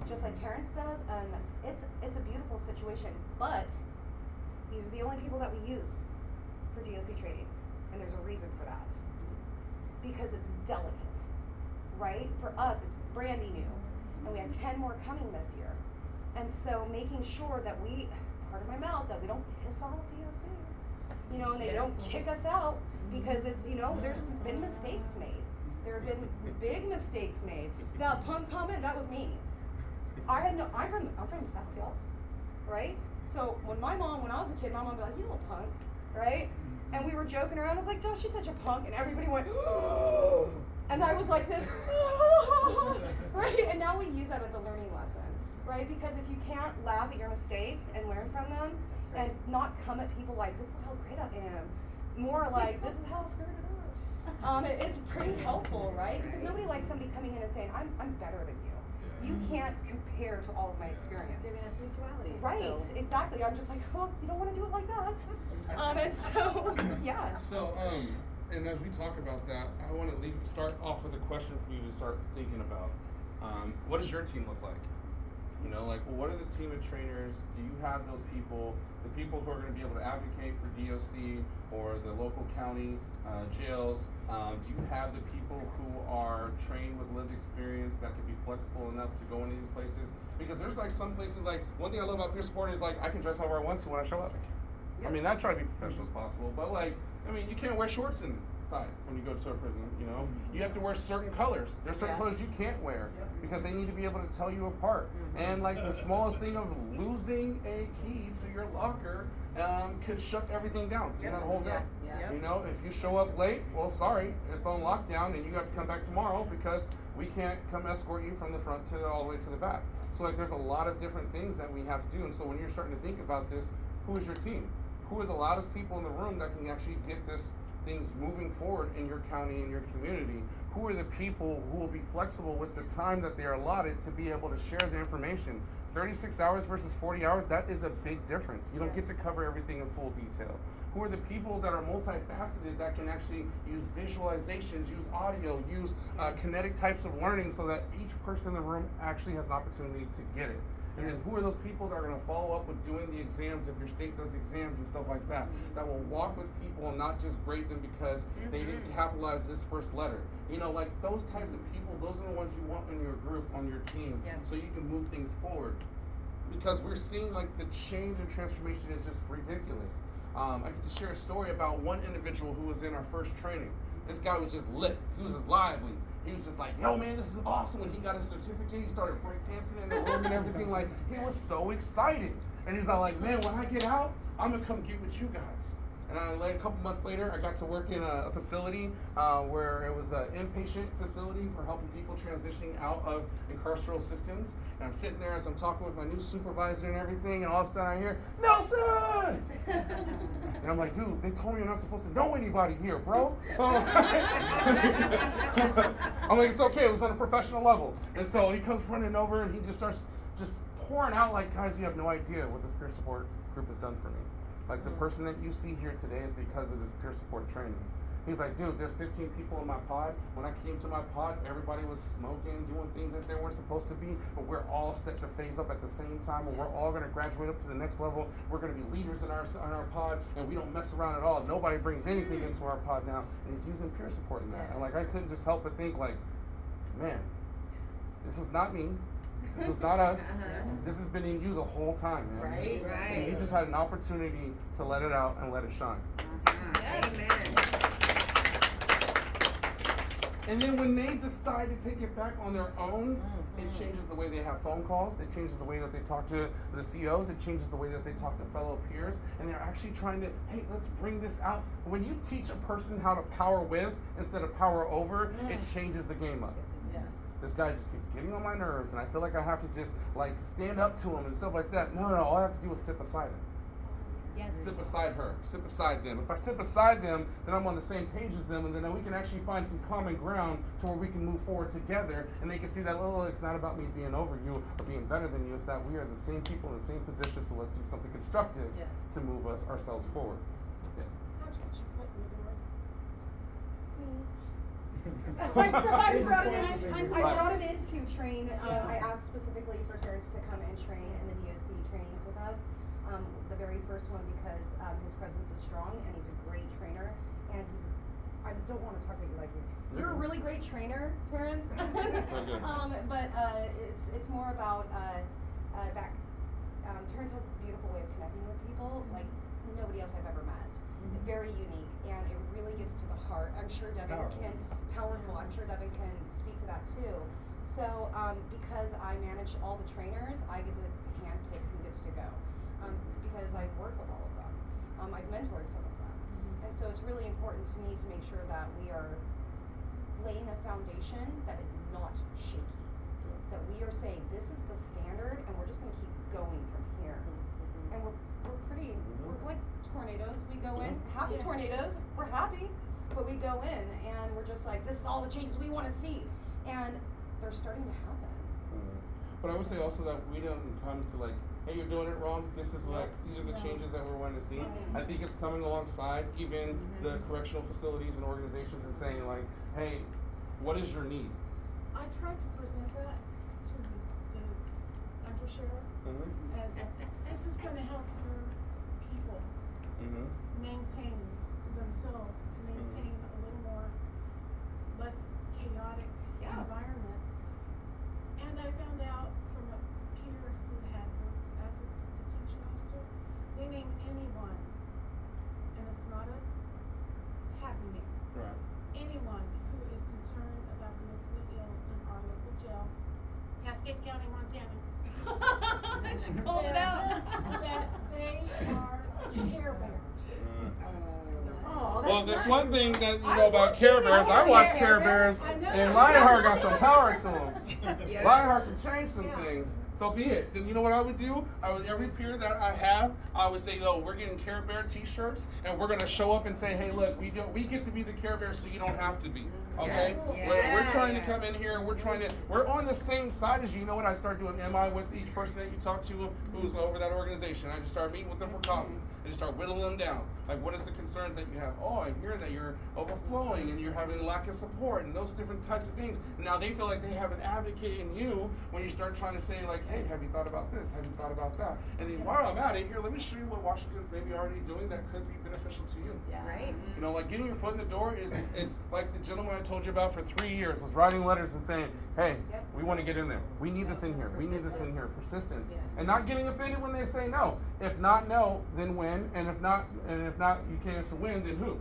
just like Terrence does, and it's a beautiful situation. But these are the only people that we use for DOC trainings, and there's a reason for that. Because it's delicate, right? For us, it's brandy new, and we have 10 more coming this year. And so making sure that we, part of my mouth, that we don't piss off DOC, and they don't kick us out because it's, there's been mistakes made. There have been big mistakes made. That punk comment, that was me. I'm from Southfield, right? So when I was a kid, my mom would be like, you little punk, right? And we were joking around. I was like, Josh, you're such a punk. And everybody went, oh. And I was like this, right? And now we use that as a learning lesson, right? Because if you can't laugh at your mistakes and learn from them, and not come at people like, this is how great I am, more like, this is how screwed it is. It's pretty helpful, right? Because nobody likes somebody coming in and saying, I'm better than you. You can't compare to all of my experience. Giving us mutuality. Right, so. exactly. I'm just like, well, you don't want to do it like that. And so, yeah. So, and as we talk about that, I want to start off with a question for you to start thinking about. What does your team look like? What are the team of trainers? Do you have those people, the people who are going to be able to advocate for DOC or the local county jails? Do you have the people who are trained with lived experience that can be flexible enough to go into these places? Because there's some places, one thing I love about peer support is I can dress however I want to when I show up. Yep. I mean, I try to be professional as possible, but you can't wear shorts in inside when you go to a prison, you know? You have to wear certain colors. There's certain colors you can't wear because they need to be able to tell you apart. And like the smallest thing of losing a key to your locker could shut everything down. You know, the whole day. You know, if you show up late, well, sorry, it's on lockdown and you have to come back tomorrow because we can't come escort you from the front to all the way to the back. So like there's a lot of different things that we have to do. And so when you're starting to think about this, who is your team? Who are the loudest people in the room that can actually get this things moving forward in your county, in your community? Who are the people who will be flexible with the time that they are allotted to be able to share the information? 36 hours versus 40 hours, that is a big difference. You don't get to cover everything in full detail. Who are the people that are multifaceted that can actually use visualizations, use audio, use kinetic types of learning so that each person in the room actually has an opportunity to get it? And then who are those people that are going to follow up with doing the exams if your state does exams and stuff like that, that will walk with people and not just grade them because they didn't capitalize this first letter. You know, like those types of people, those are the ones you want in your group, on your team, so you can move things forward. Because we're seeing like the change and transformation is just ridiculous. I get to share a story about one individual who was in our first training. This guy was just lit. He was just lively. He was just like, yo man, this is awesome. When he got his certificate, he started breakdancing in the room and everything. Like, he was so excited. And he's like, man, when I get out, I'm gonna come get with you guys. And a couple months later, I got to work in a facility where it was an inpatient facility for helping people transitioning out of incarceral systems. And I'm sitting there as I'm talking with my new supervisor and everything, and all of a sudden I hear, Nelson! And I'm like, dude, they told me you're not supposed to know anybody here, bro. I'm like, it's okay, it was on a professional level. And so he comes running over and he just starts just pouring out like, guys, you have no idea what this peer support group has done for me. Like the person that you see here today is because of this peer support training. He's like, dude, there's 15 people in my pod. When I came to my pod, everybody was smoking, doing things that they weren't supposed to be, but we're all set to phase up at the same time, and we're all gonna graduate up to the next level. We're gonna be leaders in our pod, and we don't mess around at all. Nobody brings anything into our pod now, and he's using peer support in that. And like, I couldn't just help but think like, man, this is not me. This is not us. This has been in you the whole time, man. Right. And you just had an opportunity to let it out and let it shine. Amen. And then when they decide to take it back on their own, it changes the way they have phone calls. It changes the way that they talk to the COs. It changes the way that they talk to fellow peers. And they're actually trying to, hey, let's bring this out. When you teach a person how to power with instead of power over, it changes the game up. This guy just keeps getting on my nerves, and I feel like I have to just like stand up to him and stuff like that. No, all I have to do is sit beside him. Sit beside her, sit beside them. If I sit beside them, then I'm on the same page as them, and then we can actually find some common ground to where we can move forward together, and they can see that, oh, it's not about me being over you or being better than you, it's that we are the same people in the same position, so let's do something constructive to move ourselves forward. Yes. I brought him in to train. I asked specifically for Terrence to come and train in the DOC trainings with us. The very first one because his presence is strong and he's a great trainer. And I don't want to talk about you like you're a really great trainer, Terrence. But it's more about that. Terrence has this beautiful way of connecting with people like nobody else I've ever met. Very unique, and it really gets to the heart. I'm sure Devin I'm sure Devin can speak to that too. So because I manage all the trainers, I get to handpick who gets to go. Because I work with all of them. I've mentored some of them. And so it's really important to me to make sure that we are laying a foundation that is not shaky. That we are saying this is the standard and we're just gonna keep going from here. And we're like tornadoes. We go in, happy tornadoes, we're happy, but we go in and we're just like, this is all the changes we want to see. And they're starting to happen. But I would say also that we don't come to like, hey, you're doing it wrong. This is like, these are the changes that we're wanting to see. I think it's coming alongside even the correctional facilities and organizations and saying like, hey, what is your need? I tried to present that to the undersheriff as this is going to help your people maintain themselves, maintain a little more, less chaotic environment. And I found out from a peer who had worked as a detention officer, they name anyone, and it's not a happy name. Right. Cascade County, Montana. She called it out. That they are Care Bears. Oh, Well, that's there's nice. one thing that you I know about love Care it. Bears. I I wanna watch be a Care Care Bears, Bear. I know. and Lionheart got some power to him. Yeah. Lionheart can change some Yeah. things. So be it. Then you know what I would do? I would every peer that I have, I would say, yo, we're getting Care Bear T-shirts, and we're gonna show up and say, hey, look, we get to be the Care Bear, so you don't have to be. Okay? Yes. We're trying to come in here, and we're on the same side as you. You know what I start doing? Am I with each person that you talk to who's over that organization? I just start meeting with them for coffee. I just start whittling them down. Like, what is the concerns that you have? Oh, I hear that you're overflowing and you're having lack of support and those different types of things. Now they feel like they have an advocate in you when you start trying to say, like, hey, have you thought about this? Have you thought about that? And then while I'm at it, here, let me show you what Washington's maybe already doing that could be beneficial to you. Right. You know, like getting your foot in the door it's like the gentleman I told you about for 3 years was writing letters and saying, hey, we want to get in there. We need this in here. We need this in here. Persistence. Yes. And not getting offended when they say no. If not no, then when. And if not you can't answer when, then who?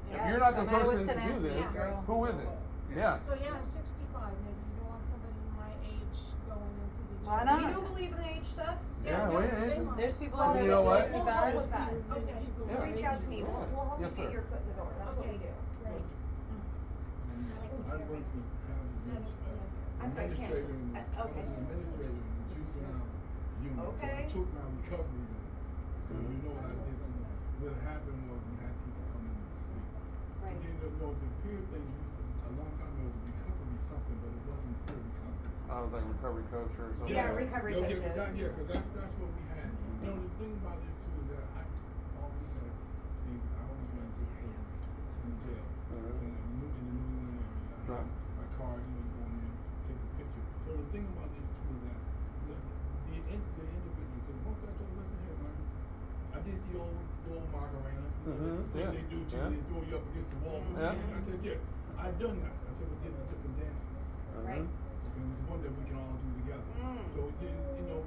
If you're not the Somebody person with to do tenacity, this, girl. who is it? Yeah. So yeah, I'm 65. Maybe you don't want somebody my age going into the Why gym. not? We do believe in the age stuff. Yeah, no, wait, they might. There's people Well, in you there know what? that We'll are help 65. with that. Okay. Yeah. Reach out to me. We'll help Yes, you sir. get your foot in the door. That's what we do. Great. I worked with towns That is good. I'm sorry, I can't. administrator and Okay. administrator and chief around unit. So Okay. I took my recovery there. So you know what I did to them. What happened was we had people come in and speak. Right. But then the peer thing used to, a long time ago, was recovery something, but it wasn't peer recovery. I was like recovery coach or something. Yeah, recovery Yeah, coaches. because that's what we had. You know, the thing about this too is that I always had things. I always ran to prisons in the jail in the New England area. I had my card, you know, you go in there, take a picture. So the thing about this too is that the individual says, once I told, listen here, man, I did the old Macarena. You know, the thing they do to you, they throw you up against the wall. Yeah. And I said, yeah, I done that. I said, but there's a different dance. Right. And it's one that we can all do together. So you know,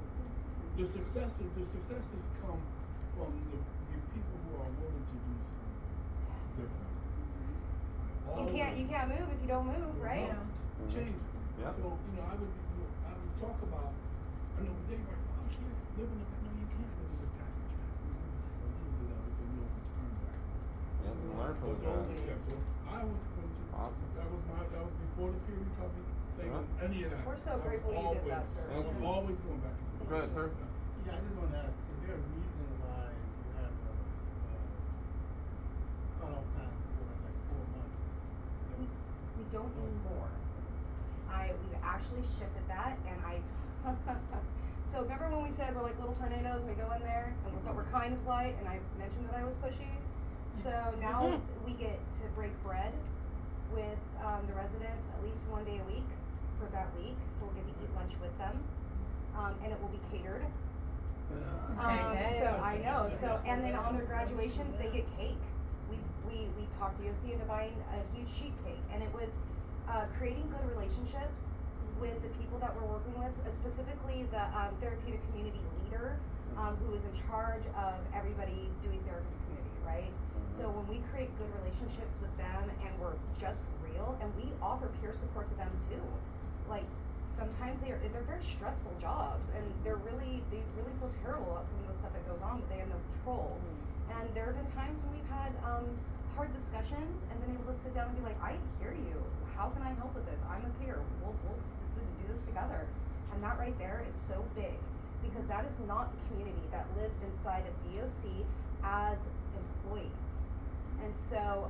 the successes come from the people who are willing to do something different. You can't move if you don't move, right? Yeah. Change it. Yeah. So you know, I would talk about. I know they were like, oh, you can't live in the. No, you can't live in the past. Just a little bit of it, so you don't return back. Yeah, we learn from the So, past. yeah, so I was going to. Awesome. That was before the peer recovery thing. Yeah. Any of that. We're so I was grateful you did that, always- sir. I was always going back and forth. Go ahead, sir. Yeah, I just want to ask, is there a reason why you have a cutoff time for like 4 months? We don't need more. We've actually shifted that, and so remember when we said we're like little tornadoes, and we go in there, and we're kind of polite, and I mentioned that I was pushy. So now we get to break bread with the residents at least 1 day a week for that week. So we'll get to eat lunch with them, and it will be catered. So I know. So and then on their graduations, they get cake. We talked DOC into buying a huge sheet cake, and it was creating good relationships with the people that we're working with, specifically the therapeutic community leader, who is in charge of everybody doing therapy in the community, right? So when we create good relationships with them and we're just real, and we offer peer support to them too, like sometimes they're very stressful jobs, and they really feel terrible about some of the stuff that goes on, but they have no control. And there have been times when we've had hard discussions and been able to sit down and be like, I hear you. How can I help with this? I'm a peer. We'll do this together. And that right there is so big, because that is not the community that lives inside of DOC as employees. And so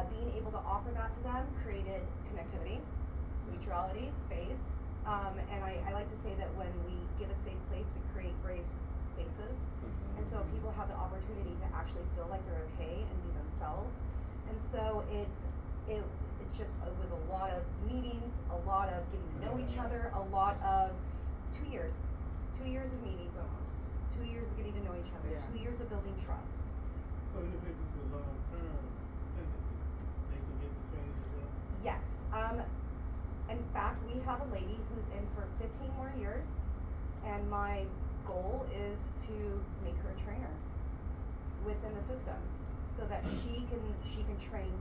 being able to offer that to them created connectivity, mutuality, space. And I like to say that when we give a safe place, we create brave spaces. And so people have the opportunity to actually feel like they're okay and be themselves. And so it was a lot of meetings, a lot of getting to know each other, a lot of 2 years. 2 years of meetings almost. 2 years of getting to know each other, 2 years of building trust. So individuals with long-term sentences, they can get the training as well? Yes. In fact, we have a lady who's in for 15 more years, and my goal is to make her a trainer within the systems, so that she can train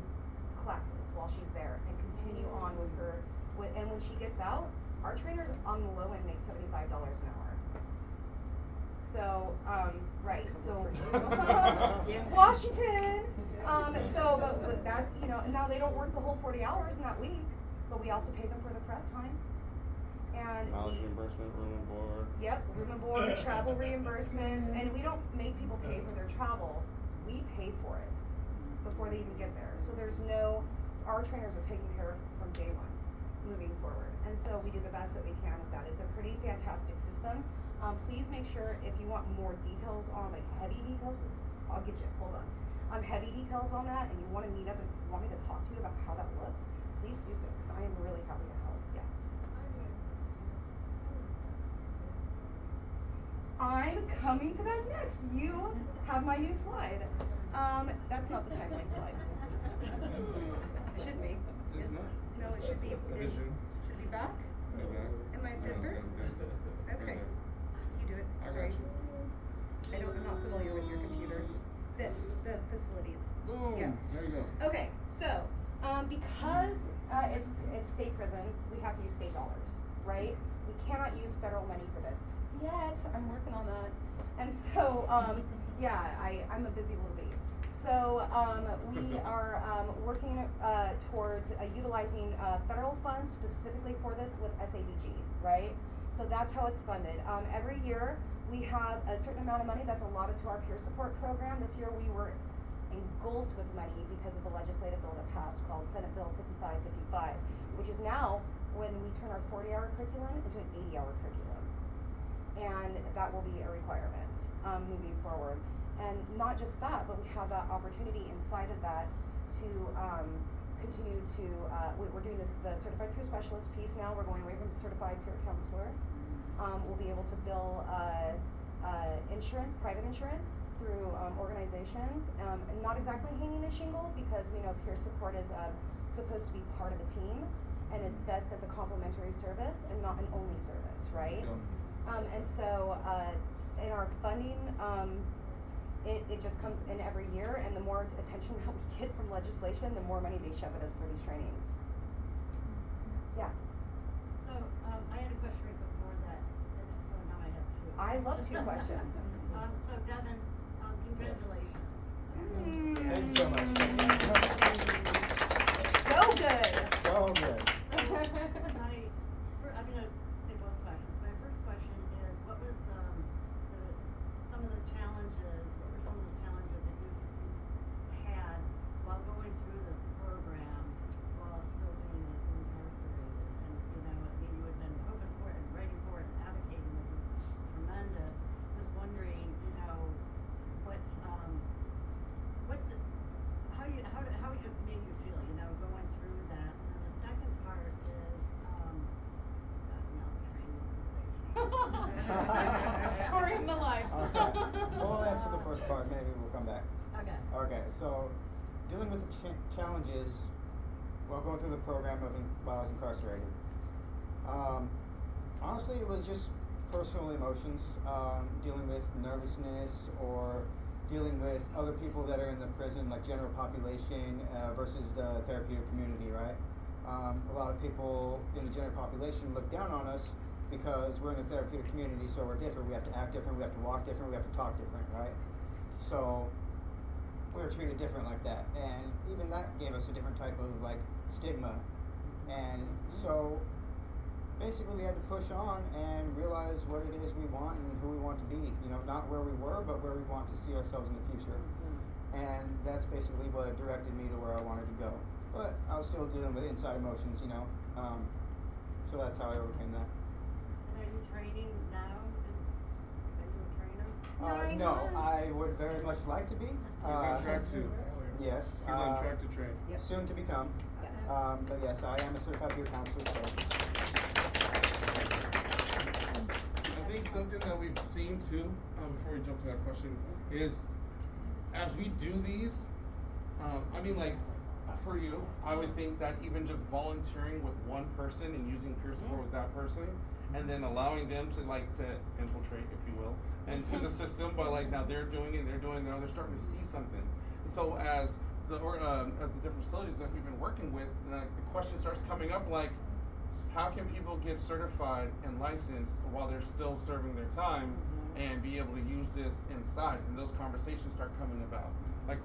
classes while she's there and continue on with her. And when she gets out, our trainers on the low end make $75 an hour. So, right, so, Washington, but that's, you know, and now they don't work the whole 40 hours in that week, but we also pay them for the prep time. And Mileage reimbursement, room and board. Yep, room and board, travel reimbursements, and we don't make people pay for their travel, we pay for it before they even get there. So there's no, our trainers are taken care of from day one, moving forward. And so we do the best that we can with that. It's a pretty fantastic system. Please make sure if you want more details on, like heavy details, I'll get you, hold on. Heavy details on that, and you want to meet up and want me to talk to you about how that looks, please do so, because I am really happy to help, yes. I'm coming to that next. You have my new slide. That's not the timeline slide. It should be. It's not. No, it should be. It should be back. Am I fipper? Okay. You do it. I got Sorry. you. I'm not familiar with your computer. The facilities. Boom. Yeah. There you go. Okay, so because it's state prisons, we have to use state dollars, right? We cannot use federal money for this yet. I'm working on that, and so yeah, I'm a busy little bee. So we are working towards utilizing federal funds specifically for this with SADG, right? So that's how it's funded. Every year we have a certain amount of money that's allotted to our peer support program. This year we were engulfed with money because of the legislative bill that passed called Senate Bill 5555, which is now when we turn our 40-hour curriculum into an 80-hour curriculum. And that will be a requirement moving forward. And not just that, but we have that opportunity inside of that to continue to, we're doing this, the certified peer specialist piece now. We're going away from certified peer counselor. We'll be able to bill insurance, private insurance through organizations, and not exactly hanging a shingle because we know peer support is supposed to be part of the team and is best as a complementary service and not an only service, right? And so in our funding, it just comes in every year, and the more attention that we get from legislation, the more money they shove at us for these trainings. Yeah. So I had a question right before that, and so now I have two. I love two questions. So Devin, congratulations. Thank you so much. So good. So good. So I'm going to say both questions. My first question is, what was some of the challenges, what were some of the challenges that you've had while going through this program while still being incarcerated? And, you know, I mean, you had been hoping for it and writing for it and advocating, which was tremendous. Just wondering, you know, how it made you feel, you know, going through that. And then the second part is, now the train with the station. Story of my life. Okay. We'll answer the first part, maybe we'll come back. Okay. Okay, so dealing with the challenges while going through the program while I was incarcerated. Honestly, it was just personal emotions, dealing with nervousness or dealing with other people that are in the prison, like general population versus the therapeutic community, right? A lot of people in the general population look down on us because we're in the therapeutic community, so we're different. We have to act different, we have to walk different, we have to talk different, right? So we were treated different like that, and even that gave us a different type of like stigma. And so basically we had to push on and realize what it is we want and who we want to be. You know, not where we were, but where we want to see ourselves in the future. And that's basically what directed me to where I wanted to go. But I was still dealing with inside emotions, you know. So that's how I overcame that. And are you training now? Are you a trainer? No, I would very much like to be. He's on track to. Yes. He's on track to train. Yep. Soon to become. Yes. But yes, I am a certified peer counselor. So. I think something that we've seen too, before we jump to that question, is as we do these, I mean, like for you, I would think that even just volunteering with one person and using peer support with that person, and then allowing them to infiltrate, if you will, into the system. But like now they're doing it, now they're starting to see something. And so as the different facilities that we've been working with, the question starts coming up like, how can people get certified and licensed while they're still serving their time and be able to use this inside? And those conversations start coming about. Like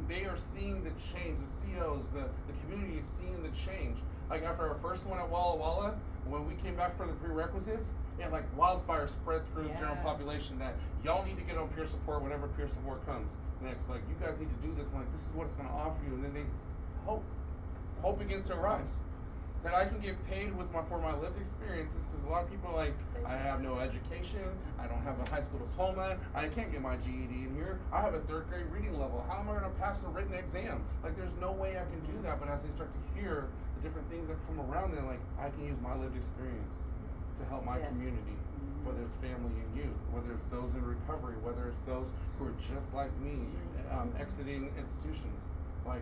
they are seeing the change. The COs, the community is seeing the change. Like after our first one at Walla Walla, when we came back for the prerequisites, it like wildfire spread through the general population that y'all need to get on peer support whenever peer support comes next. Like you guys need to do this. And like this is what it's going to offer you. And then they hope begins to arise. That I can get paid for my lived experiences, because a lot of people are like, I have no education, I don't have a high school diploma, I can't get my GED in here, I have a 3rd grade reading level, how am I going to pass the written exam? Like there's no way I can do that. But as they start to hear the different things that come around, they're like, I can use my lived experience to help my community, whether it's family and youth, whether it's those in recovery, whether it's those who are just like me, exiting institutions. Like,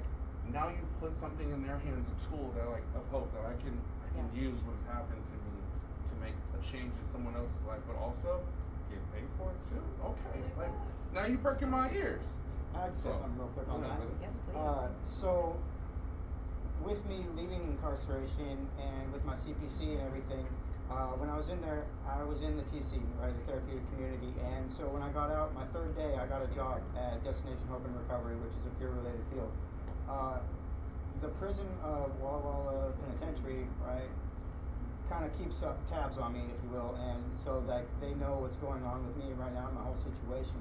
now you put something in their hands, a tool that of hope that I can use what has happened to me to make a change in someone else's life, but also get paid for it too. Okay, like now you perking my ears. I'd say something real quick on that. Yes, please. So, with me leaving incarceration and with my CPC and everything, when I was in there, I was in the TC, right, the therapeutic community, and so when I got out, my 3rd day, I got a job at Destination Hope and Recovery, which is a peer-related field. The prison of Walla Walla Penitentiary, right, kind of keeps up tabs on me, if you will, and so that they know what's going on with me right now in my whole situation.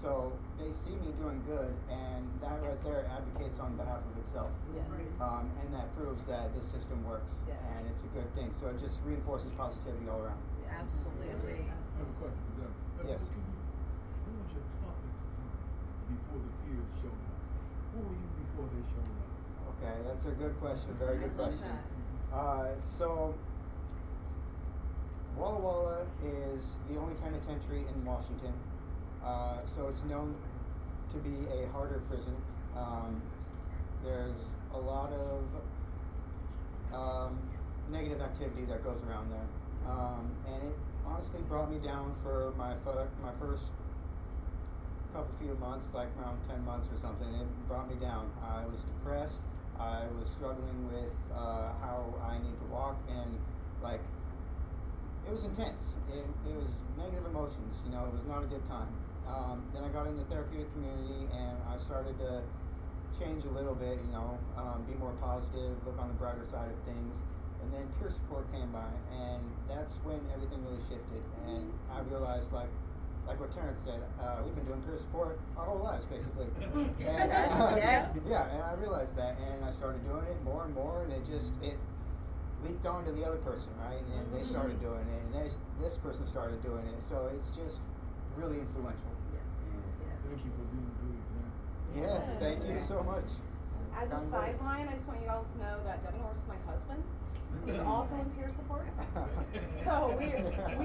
So they see me doing good, and that right there advocates on behalf of itself. Yes. And that proves that this system works, and it's a good thing. So it just reinforces positivity all around. Absolutely. I have a question for them. Yes. Who was your toughest time before the peers showed up? Who were you before they showed up? Okay, that's a good question. Very good question. So Walla Walla is the only penitentiary in Washington. So it's known to be a harder prison. There's a lot of negative activity that goes around there. And it honestly brought me down for my first few months, like around 10 months or something. It brought me down. I was depressed. I was struggling with how I need to walk, and like it was intense. It was negative emotions. It was not a good time. Then I got in the therapeutic community, and I started to change a little bit. Be more positive, look on the brighter side of things. And then peer support came by, and that's when everything really shifted. And I realized, like what Terrence said, we've been doing peer support our whole lives, basically. And, yeah, and I realized that, and I started doing it more and more, and it leaked on to the other person, right? And they started doing it, and this person started doing it. So it's just really influential. Thank you for being a good example. Yes, thank you so much. As a sideline, I just want you all to know that Devin Orris, my husband, is also in peer support. So we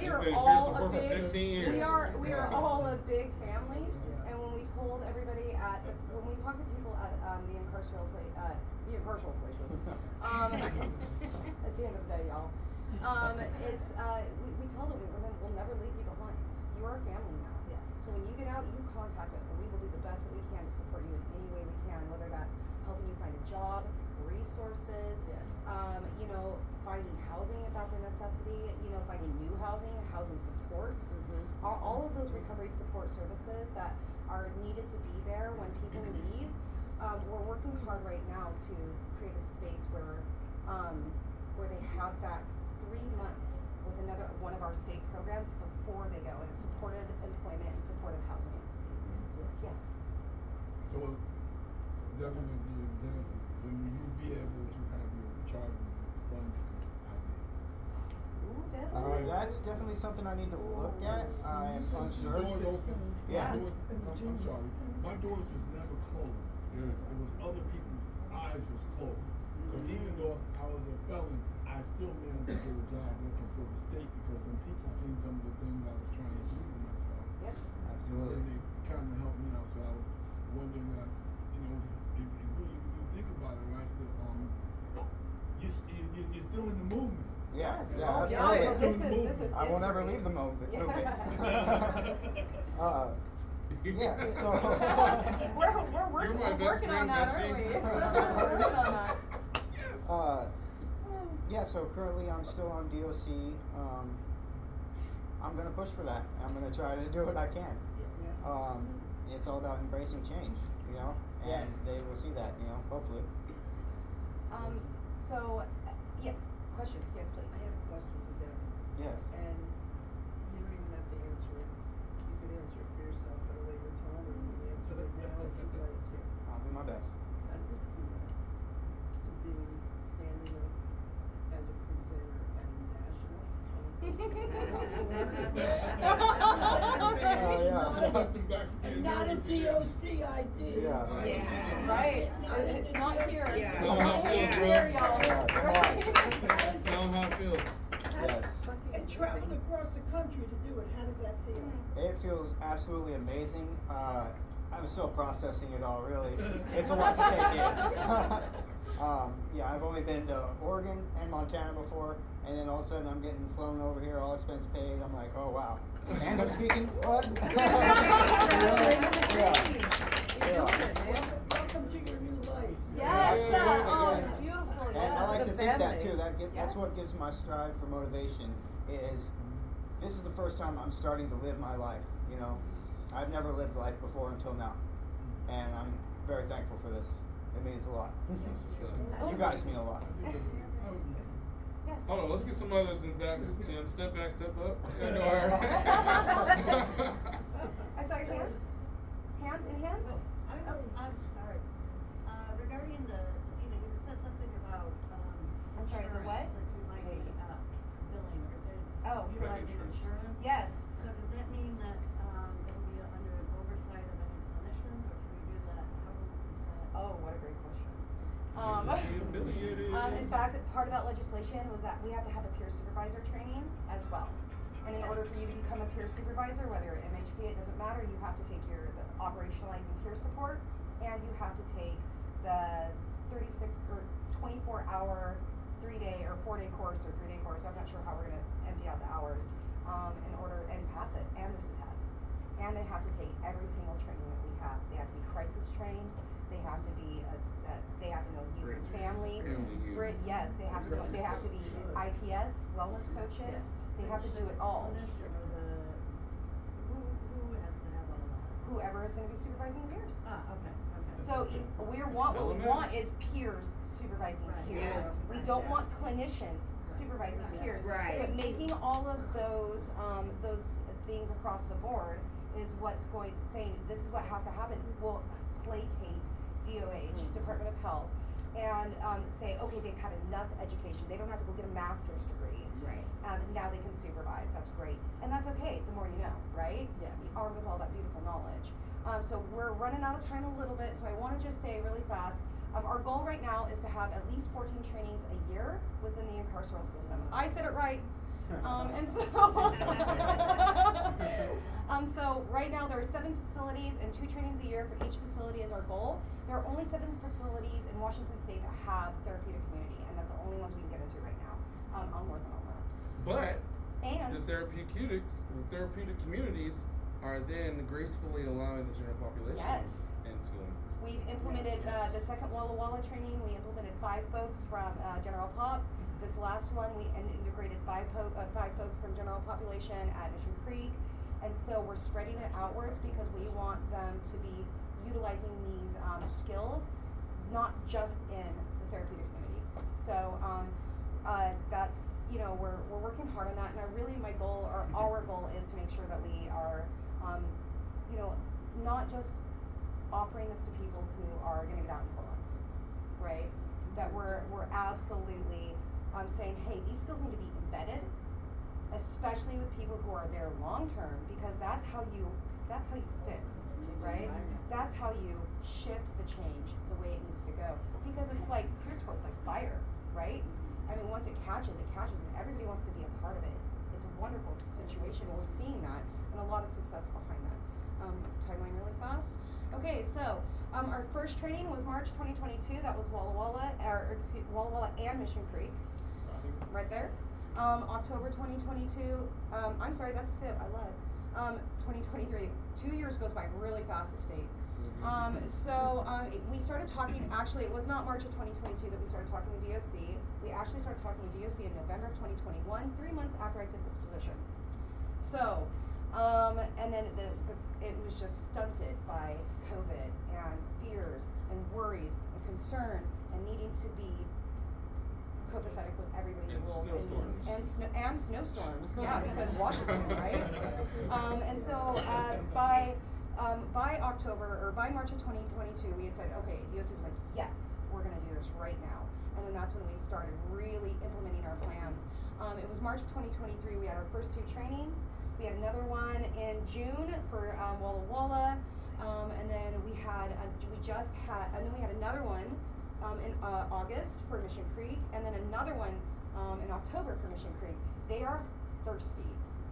are all a big we are all a big family. And when we told everybody when we talked to people at the incarceral places, it's the end of the day, y'all. We told them we'll never leave you behind. You are a family now. So when you get out, you contact us, and we will do the best that we can to support you in any way we can, whether that's helping you find a job, resources, finding housing if that's a necessity, finding new housing supports, all of those recovery support services that are needed to be there when people leave. We're working hard right now to create a space where they have that 3 months with another one of our state programs before they go, and it's supportive employment and supportive housing. Yes. So that was the example. When will you be able to have your charges expunged out there? That's definitely something I need to look at. I am unsure. The doors open. Yeah. I'm sorry. My doors was never closed. It was other people's eyes was closed. But even though I was a felon, I still managed to get a job working for the state because some people seen some of the things I was trying to do for myself. Yep. Absolutely. And they kind of helped me out. So I was wondering that, if you think about it, right? You're still in the movement. Yeah. Yes. Yeah. Yeah. Absolutely. This is I won't ever history. leave the movement. Yeah. So we're working on that, aren't we? We're working on that. Yeah, so currently I'm still on DOC. I'm gonna push for that. I'm gonna try to do what I can. It's all about embracing change, you know, and they will see that, you know, hopefully. So, yeah, questions? Yes, please. I have a question for them. Yeah. And you don't even have to answer it. You could answer it for yourself at a later time, or you can answer it now if you'd like to. I'll do my best. How does it feel to be standing up as a presenter at a national Something back to being Not a nervous again. DOC ID. Yeah. Right. It's not here. Yeah. Tell 'em how it feels, bro. Here, y'all. Yeah, come on. Tell 'em how it feels. Yes. And traveling across the country to do it, how does that feel? It feels absolutely amazing. I'm still processing it all, really. It's a lot to take in. Yeah, I've only been to Oregon and Montana before, and then all of a sudden I'm getting flown over here, all expense paid. I'm like, oh wow. And I'm speaking, what? Welcome to your new life. Yes. Yeah. Oh, it's beautiful. And Yeah. I like to think that too. That's Yes. what gives my strive for motivation. Is this is the first time I'm starting to live my life. You know, I've never lived life before until now, and I'm very thankful for this. It means a lot. You guys mean a lot. Yes. Hold on, let's get some others in the back. Tim, step back, step up. Yeah, go ahead. I saw your hands. Hands in hands? I'm sorry. Regarding the, you know, you said something about, I'm sorry, the insurance what? that you might be, billing or Oh, utilizing insurance. Yes. So does that mean that, it'll be under an oversight of any clinicians, or can we do that? How is that? Oh, what a great question. Affiliated. In fact, part of that legislation was that we have to have a peer supervisor training as well. And in order for you to become a peer supervisor, whether you're MHP, it doesn't matter, you have to take the operationalizing peer support, and you have to take the 36 or 24-hour 3-day or 4-day course or 3-day course. I'm not sure how we're going to empty out the hours in order and pass it. And there's a test. And they have to take every single training that we have. They have to be crisis trained. They have to be they have to know youth and family. Yes, they have to know, they have to be IPS, wellness coaches. They have to do it all. Clinician or who has to have all that? Whoever is going to be supervising the peers. Okay. So what we want is peers supervising Right. peers. Yes. We don't want clinicians supervising peers. Right. But making all of those things across the board is what's going saying this is what has to happen. We'll placate DOH, Department of Health, and say, okay, they've had enough education. They don't have to go get a master's degree. Right. Now they can supervise. That's great. And that's okay, the more you know, right? Yes. Armed with all that beautiful knowledge. So we're running out of time a little bit, so I want to just say really fast, our goal right now is to have at least 14 trainings a year within the incarceral system. I said it right. And so, so right now there are 7 facilities and 2 trainings a year for each facility is our goal. There are only 7 facilities in Washington State that have therapeutic community, and that's the only ones we can get into right now. I'm working on that. But And the therapeutic communities are then gracefully allowing the general population Yes. into them. We've implemented the second Walla Walla training. We implemented 5 folks from General Pop. This last one, we integrated 5 folks from General Population at Mission Creek. And so we're spreading it outwards because we want them to be utilizing these skills, not just in the therapeutic community. So that's, you know, we're working hard on that. And my goal, or our goal, is to make sure that we are, you know, not just offering this to people who are going to get out in 4 months, right? That we're absolutely saying, hey, these skills need to be embedded, especially with people who are there long term, because that's how you fix, right? That's how you shift the change the way it needs to go. Because it's like peer support's like fire, right? I mean, once it catches, and everybody wants to be a part of it. It's a wonderful situation, and we're seeing that, and a lot of success behind that. Timeline really fast. Okay, so our first training was March 2022. That was Walla Walla and Mission Creek, right there. October 2022. I'm sorry, that's a fib. I lied. 2023. 2 years goes by really fast at state. We started talking, actually, it was not March of 2022 that we started talking with DOC. We actually started talking with DOC in November of 2021, 3 months after I took this position. So, and then it was just stunted by COVID and fears and worries and concerns and needing to be copacetic with everybody's And rules snowstorms. and snowstorms. Yeah, because Washington, right? And so by October or by March of 2022, we had said, okay, DOC was like, yes, we're going to do this right now. And then that's when we started really implementing our plans. It was March of 2023. We had our first 2 trainings. We had another one in June for Walla Walla, and then we had another one in August for Mission Creek, and then another one in October for Mission Creek. They are thirsty.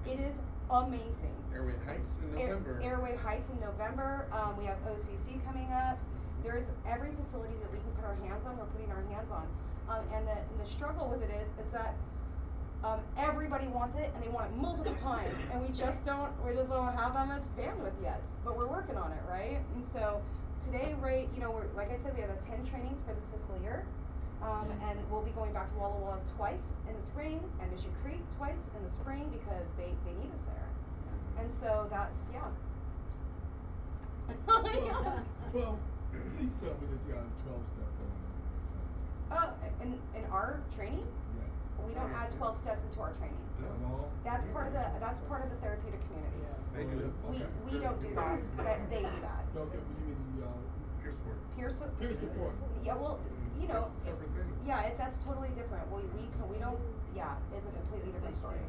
It is amazing. Airway Heights in November. Airway Heights in November. We have OCC coming up. There's every facility that we can put our hands on, we're putting our hands on. And the struggle with it is that everybody wants it and they want it multiple times, and we just don't have that much bandwidth yet. But we're working on it, right? And so today, right, we're, like I said, we have 10 trainings for this fiscal year. And we'll be going back to Walla Walla twice in the spring and Mission Creek twice in the spring because they need us there. And so that's, yeah. Well, please tell me that you got a 12-step program. In our training, Yes. we don't add 12 steps into our trainings. Is that all? That's part of the therapeutic community. They do it. We don't do that. They do that. Okay, but you mean the Peer support. Peer support. Yeah, well, That's a separate thing. Yeah, that's totally different. We don't. Yeah, it's a completely different story.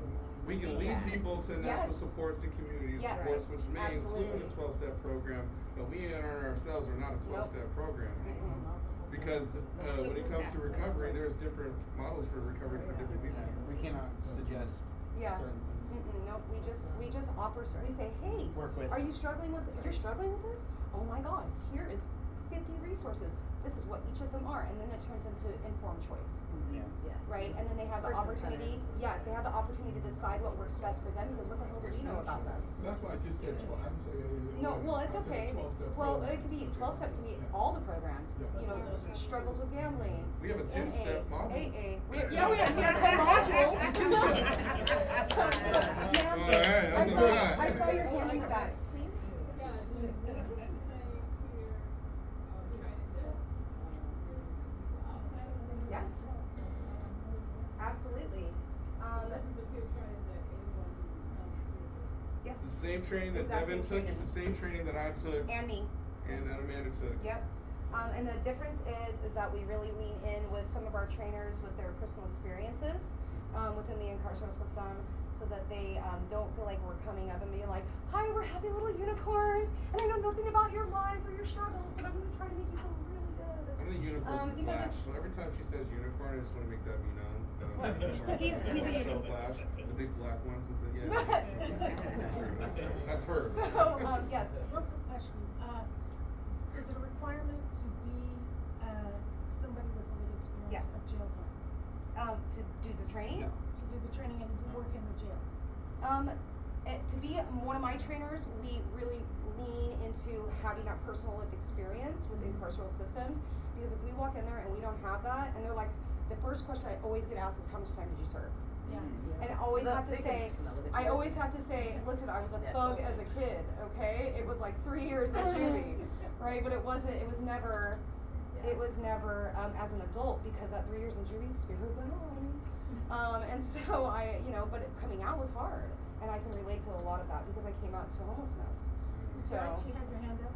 We can lead people to natural Yes. supports and community Yes. supports, which may include Absolutely. a 12-step program, but we in ourselves are not a 12-step program. Because when it comes to recovery, there's different models for recovery for different people. We cannot suggest Yeah. certain things. Nope. We just offer. We say, hey, Work with. are you struggling with? You're struggling with this? Oh my God! Here is 50 resources. This is what each of them are, and then it turns into informed choice. Yeah. Yes. Right, and then they have the opportunity. Yes, they have the opportunity to decide what works best for them. Because what the hell do we know about this? That's why I just said 12. I didn't say No, well, it's I said okay. 12-step Well, program. it could be 12-step. Can be all the programs. Yeah. Struggles with gambling. We have a 10-step module. AA. We have 10 modules. Ma'am, Alright, that's not bad. I saw your hand in the back. Please. Guys, is this the same peer training that outside of the Yes. Absolutely. This is the peer training that anyone who comes through. Yes. It's the same training that Exact Devin same took. training. It's the same training that I took And me. and that Amanda took. Yep. And the difference is that we really lean in with some of our trainers with their personal experiences within the incarceral system, so that they don't feel like we're coming up and being like, "Hi, we're happy little unicorns, and I know nothing about your life or your struggles, but I'm going to try to make you feel really good." I'm the unicorn from because Flash. it's- So every time she says unicorn, I just want to make that be known. He's a show unicorn. Flash, the big black one, something. Yeah. That's her. So yes. One quick question. Is it a requirement to be somebody with a little experience Yes. of jail time? To do the training. To do the training and work in the jails? To be one of my trainers, we really lean into having that personal lived experience with incarceral systems, because if we walk in there and we don't have that, and they're like, the first question I always get asked is, how much time did you serve? Yeah. And I always Look, have to they can say, smell it if I you- always have to say, listen, I was a Yeah. thug as a kid, okay? It was like 3 years in juvie, right? But it was never as an adult, because that 3 years in juvie scared the hell out of me. And so but coming out was hard, and I can relate to a lot of that because I came out to homelessness. So. Rex, you have your hand up?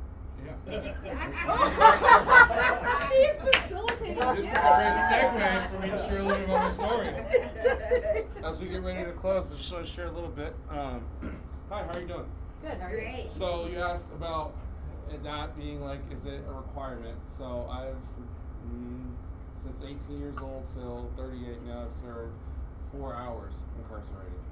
She's facilitating. This is a great segue for me to share a little bit about my story. As we get ready to close, I just want to share a little bit. Hi, how are you doing? Good. How are you? So you asked about it not being like, is it a requirement? So I've, since 18 years old till 38 now, I've served 4 hours incarcerated.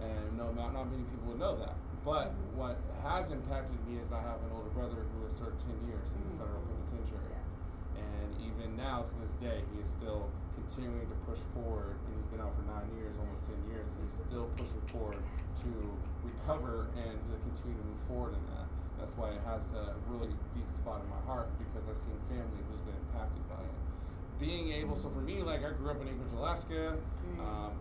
And not many people would know that. But what has impacted me is I have an older brother who has served 10 years in the federal penitentiary. And even now, to this day, he is still continuing to push forward, and he's been out for 9 years, almost 10 years, and he's still pushing forward to recover and to continue to move forward in that. That's why it has a really deep spot in my heart, because I've seen family who's been impacted by it. Being able, so for me, like I grew up in Anchorage, Alaska,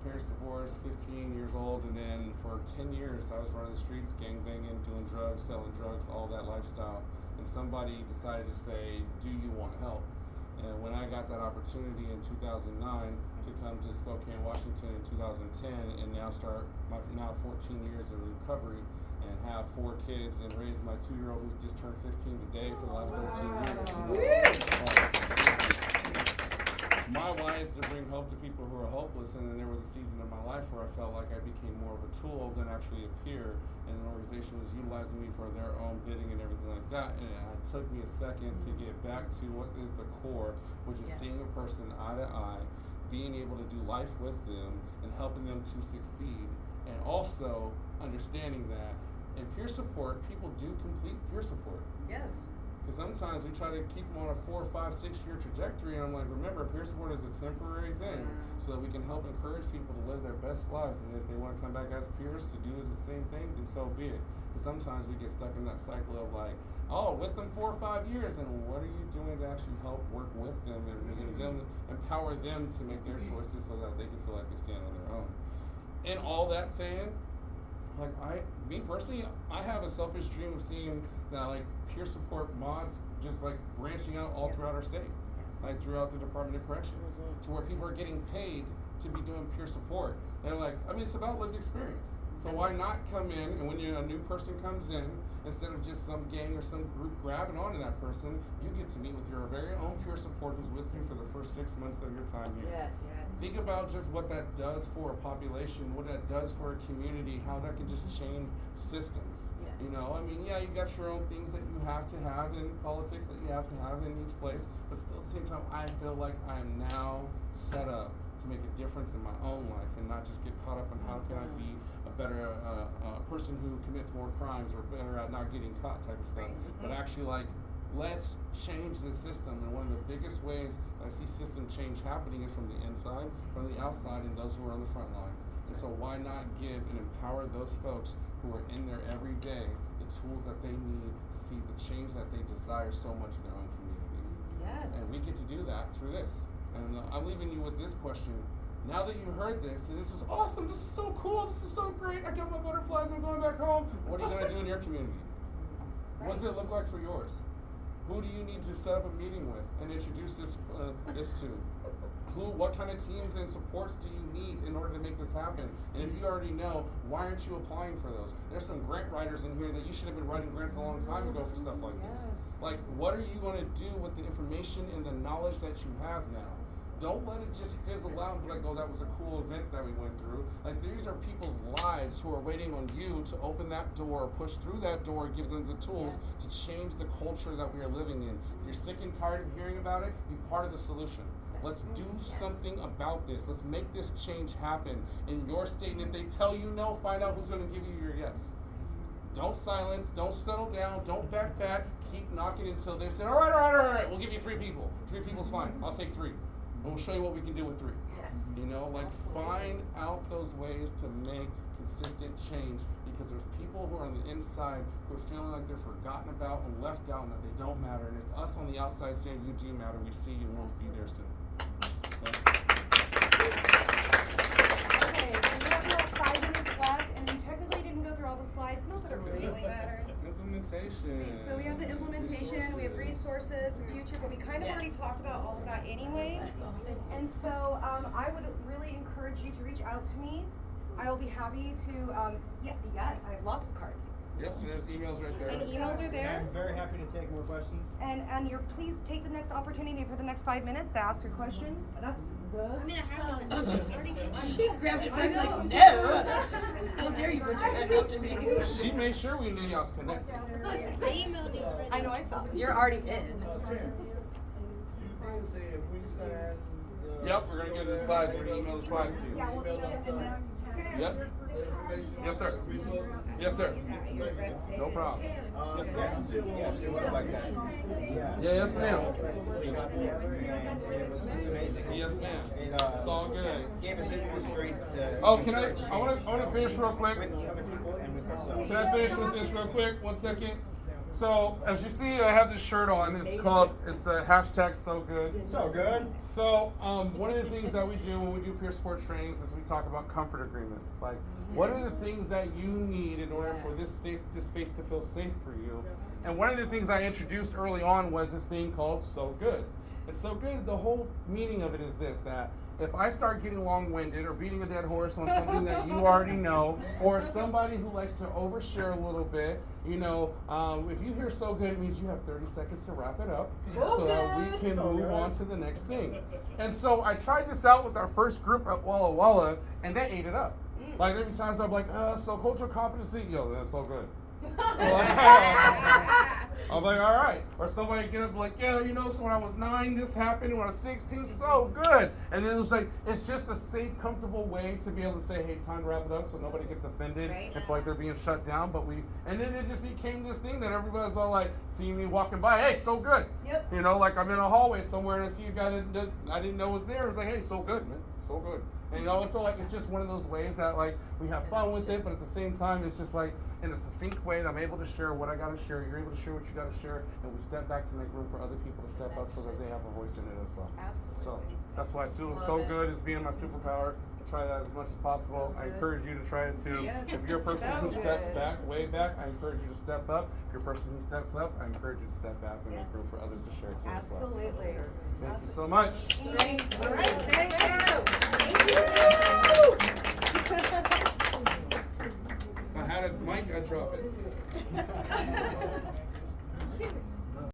parents divorced, 15 years old, and then for 10 years I was running the streets, gangbanging, doing drugs, selling drugs, all that lifestyle. And somebody decided to say, do you want help? And when I got that opportunity in 2009 to come to Spokane, Washington in 2010, and now start my now 14 years of recovery and have 4 kids and raise my 2-year-old who just turned 15 today for the last 13 years. My why is to bring hope to people who are hopeless, and then there was a season in my life where I felt like I became more of a tool than actually a peer, and an organization was utilizing me for their own bidding and everything like that, and it took me a second to get back to what is the core, which is seeing a person eye to eye, being able to do life with them, and helping them to succeed, and also understanding that in peer support, people do complete peer support. Yes. Because sometimes we try to keep them on a 4, 5, 6-year trajectory, and I'm like, remember, peer support is a temporary thing, so that we can help encourage people to live their best lives. And if they want to come back as peers to do the same thing, then so be it. Because sometimes we get stuck in that cycle of like, oh, with them 4 or 5 years, then what are you doing to actually help work with them and them, empower them to make their choices so that they can feel like they stand on their own? And all that saying, like me personally, I have a selfish dream of seeing that like peer support mods just like branching out all throughout our state, like throughout the Department of Corrections, to where people are getting paid to be doing peer support. They're like, I mean, it's about lived experience. So why not come in, and when a new person comes in, instead of just some gang or some group grabbing onto that person, you get to meet with your very own peer support who's with you for the first 6 months of your time here. Yes. Think about just what that does for a population, what that does for a community, how that can just change systems. Yes. You know, I mean, yeah, you got your own things that you have to have in politics, that you have to have in each place, but still at the same time, I feel like I am now set up to make a difference in my own life and not just get caught up in how can I be a better person who commits more crimes or better at not getting caught type of stuff, but actually like, let's change the system. And one of the biggest ways that I see system change happening is from the inside, from the outside, and those who are on the front lines. And so why not give and empower those folks who are in there every day the tools that they need to see the change that they desire so much in their own communities. Yes. And we get to do that through this. And I'm leaving you with this question. Now that you heard this, and this is awesome, this is so cool, this is so great, I got my butterflies, I'm going back home. What are you going to do in your community? What does it look like for yours? Who do you need to set up a meeting with and introduce this to? What kind of teams and supports do you need in order to make this happen? And if you already know, why aren't you applying for those? There's some grant writers in here that you should have been writing grants a long time ago for stuff like this. Like, what are you going to do with the information and the knowledge that you have now? Don't let it just fizzle out and be like, oh, that was a cool event that we went through. Like, these are people's lives who are waiting on you to open that door, push through that door, give them the tools to change the culture that we are living in. If you're sick and tired of hearing about it, be part of the solution. Let's do something about this. Let's make this change happen in your state. And if they tell you no, find out who's going to give you your yes. Don't silence. Don't settle down. Don't back. Keep knocking until they say, all right. We'll give you 3 people. 3 people's fine. I'll take 3. And we'll show you what we can do with 3. Yes. You know, like find out those ways to make consistent change, because there's people who are on the inside who are feeling like they're forgotten about and left out and that they don't matter. And it's us on the outside saying, you do matter. We see you and we'll be there soon. Okay, so we have about 5 minutes left, and we technically didn't go through all the slides. Not that it really matters. Implementation. So we have the implementation, we have resources, the future, but we kind of already talked about all of that anyway. And so I would really encourage you to reach out to me. I will be happy to, yes, I have lots of cards. Yep, and there's emails right there. And emails are there. I'm very happy to take more questions. And please take the next opportunity for the next 5 minutes to ask your questions. That's I mean, I have one. She grabbed it back like, no. How dare you put your hand up to me? She made sure we knew y'all was connected. I emailed you. I know, I saw it. You're already in. You did say if we sign the. Yep, we're going to get to the slides. We're going to email the slides to you. Yeah, we'll email it and then. Yep. Yes, sir. Yes, sir. No problem. Yes, ma'am. Yes, ma'am. It's all good. Oh, can I want to finish real quick. Can I finish with this real quick? 1 second. So as you see, I have this shirt on. It's the hashtag So Good. So good. So one of the things that we do when we do peer support trainings is we talk about comfort agreements. Like, what are the things that you need in order for this space to feel safe for you? And one of the things I introduced early on was this thing called So Good. And So Good, the whole meaning of it is this, that if I start getting long-winded or beating a dead horse on something that you already know, or somebody who likes to overshare a little bit, you know, if you hear So Good, it means you have 30 seconds to wrap it up so that we can move on to the next thing. And so I tried this out with our first group at Walla Walla, and they ate it up. Like, every time I'm like, so cultural competency, yo, that's so good. I'm like, all right. Or somebody get up like, yeah, you know, so when I was 9, this happened. When I was 16, so good. And then it's like, it's just a safe, comfortable way to be able to say, hey, time to wrap it up so nobody gets offended and feel like they're being shut down. And then it just became this thing that everybody's all like, seeing me walking by, hey, so good. Yep. You know, like I'm in a hallway somewhere and I see a guy that I didn't know was there. It's like, hey, so good, man, so good. And you know, so like it's just one of those ways that like we have fun with it, but at the same time, it's just like in a succinct way that I'm able to share what I got to share. You're able to share what you got to share, and we step back to make room for other people to step up so that they have a voice in it as well. Absolutely. So that's why So Good is being my superpower. Try that as much as possible. I encourage you to try it too. Yes. If you're a person So who steps good. back, way back, I encourage you to step up. If you're a person who steps up, I encourage you to step back and make room for others to share too as well. Absolutely. Thank you so much. Thanks. All right. Thank you. If I had a mic, I'd drop it.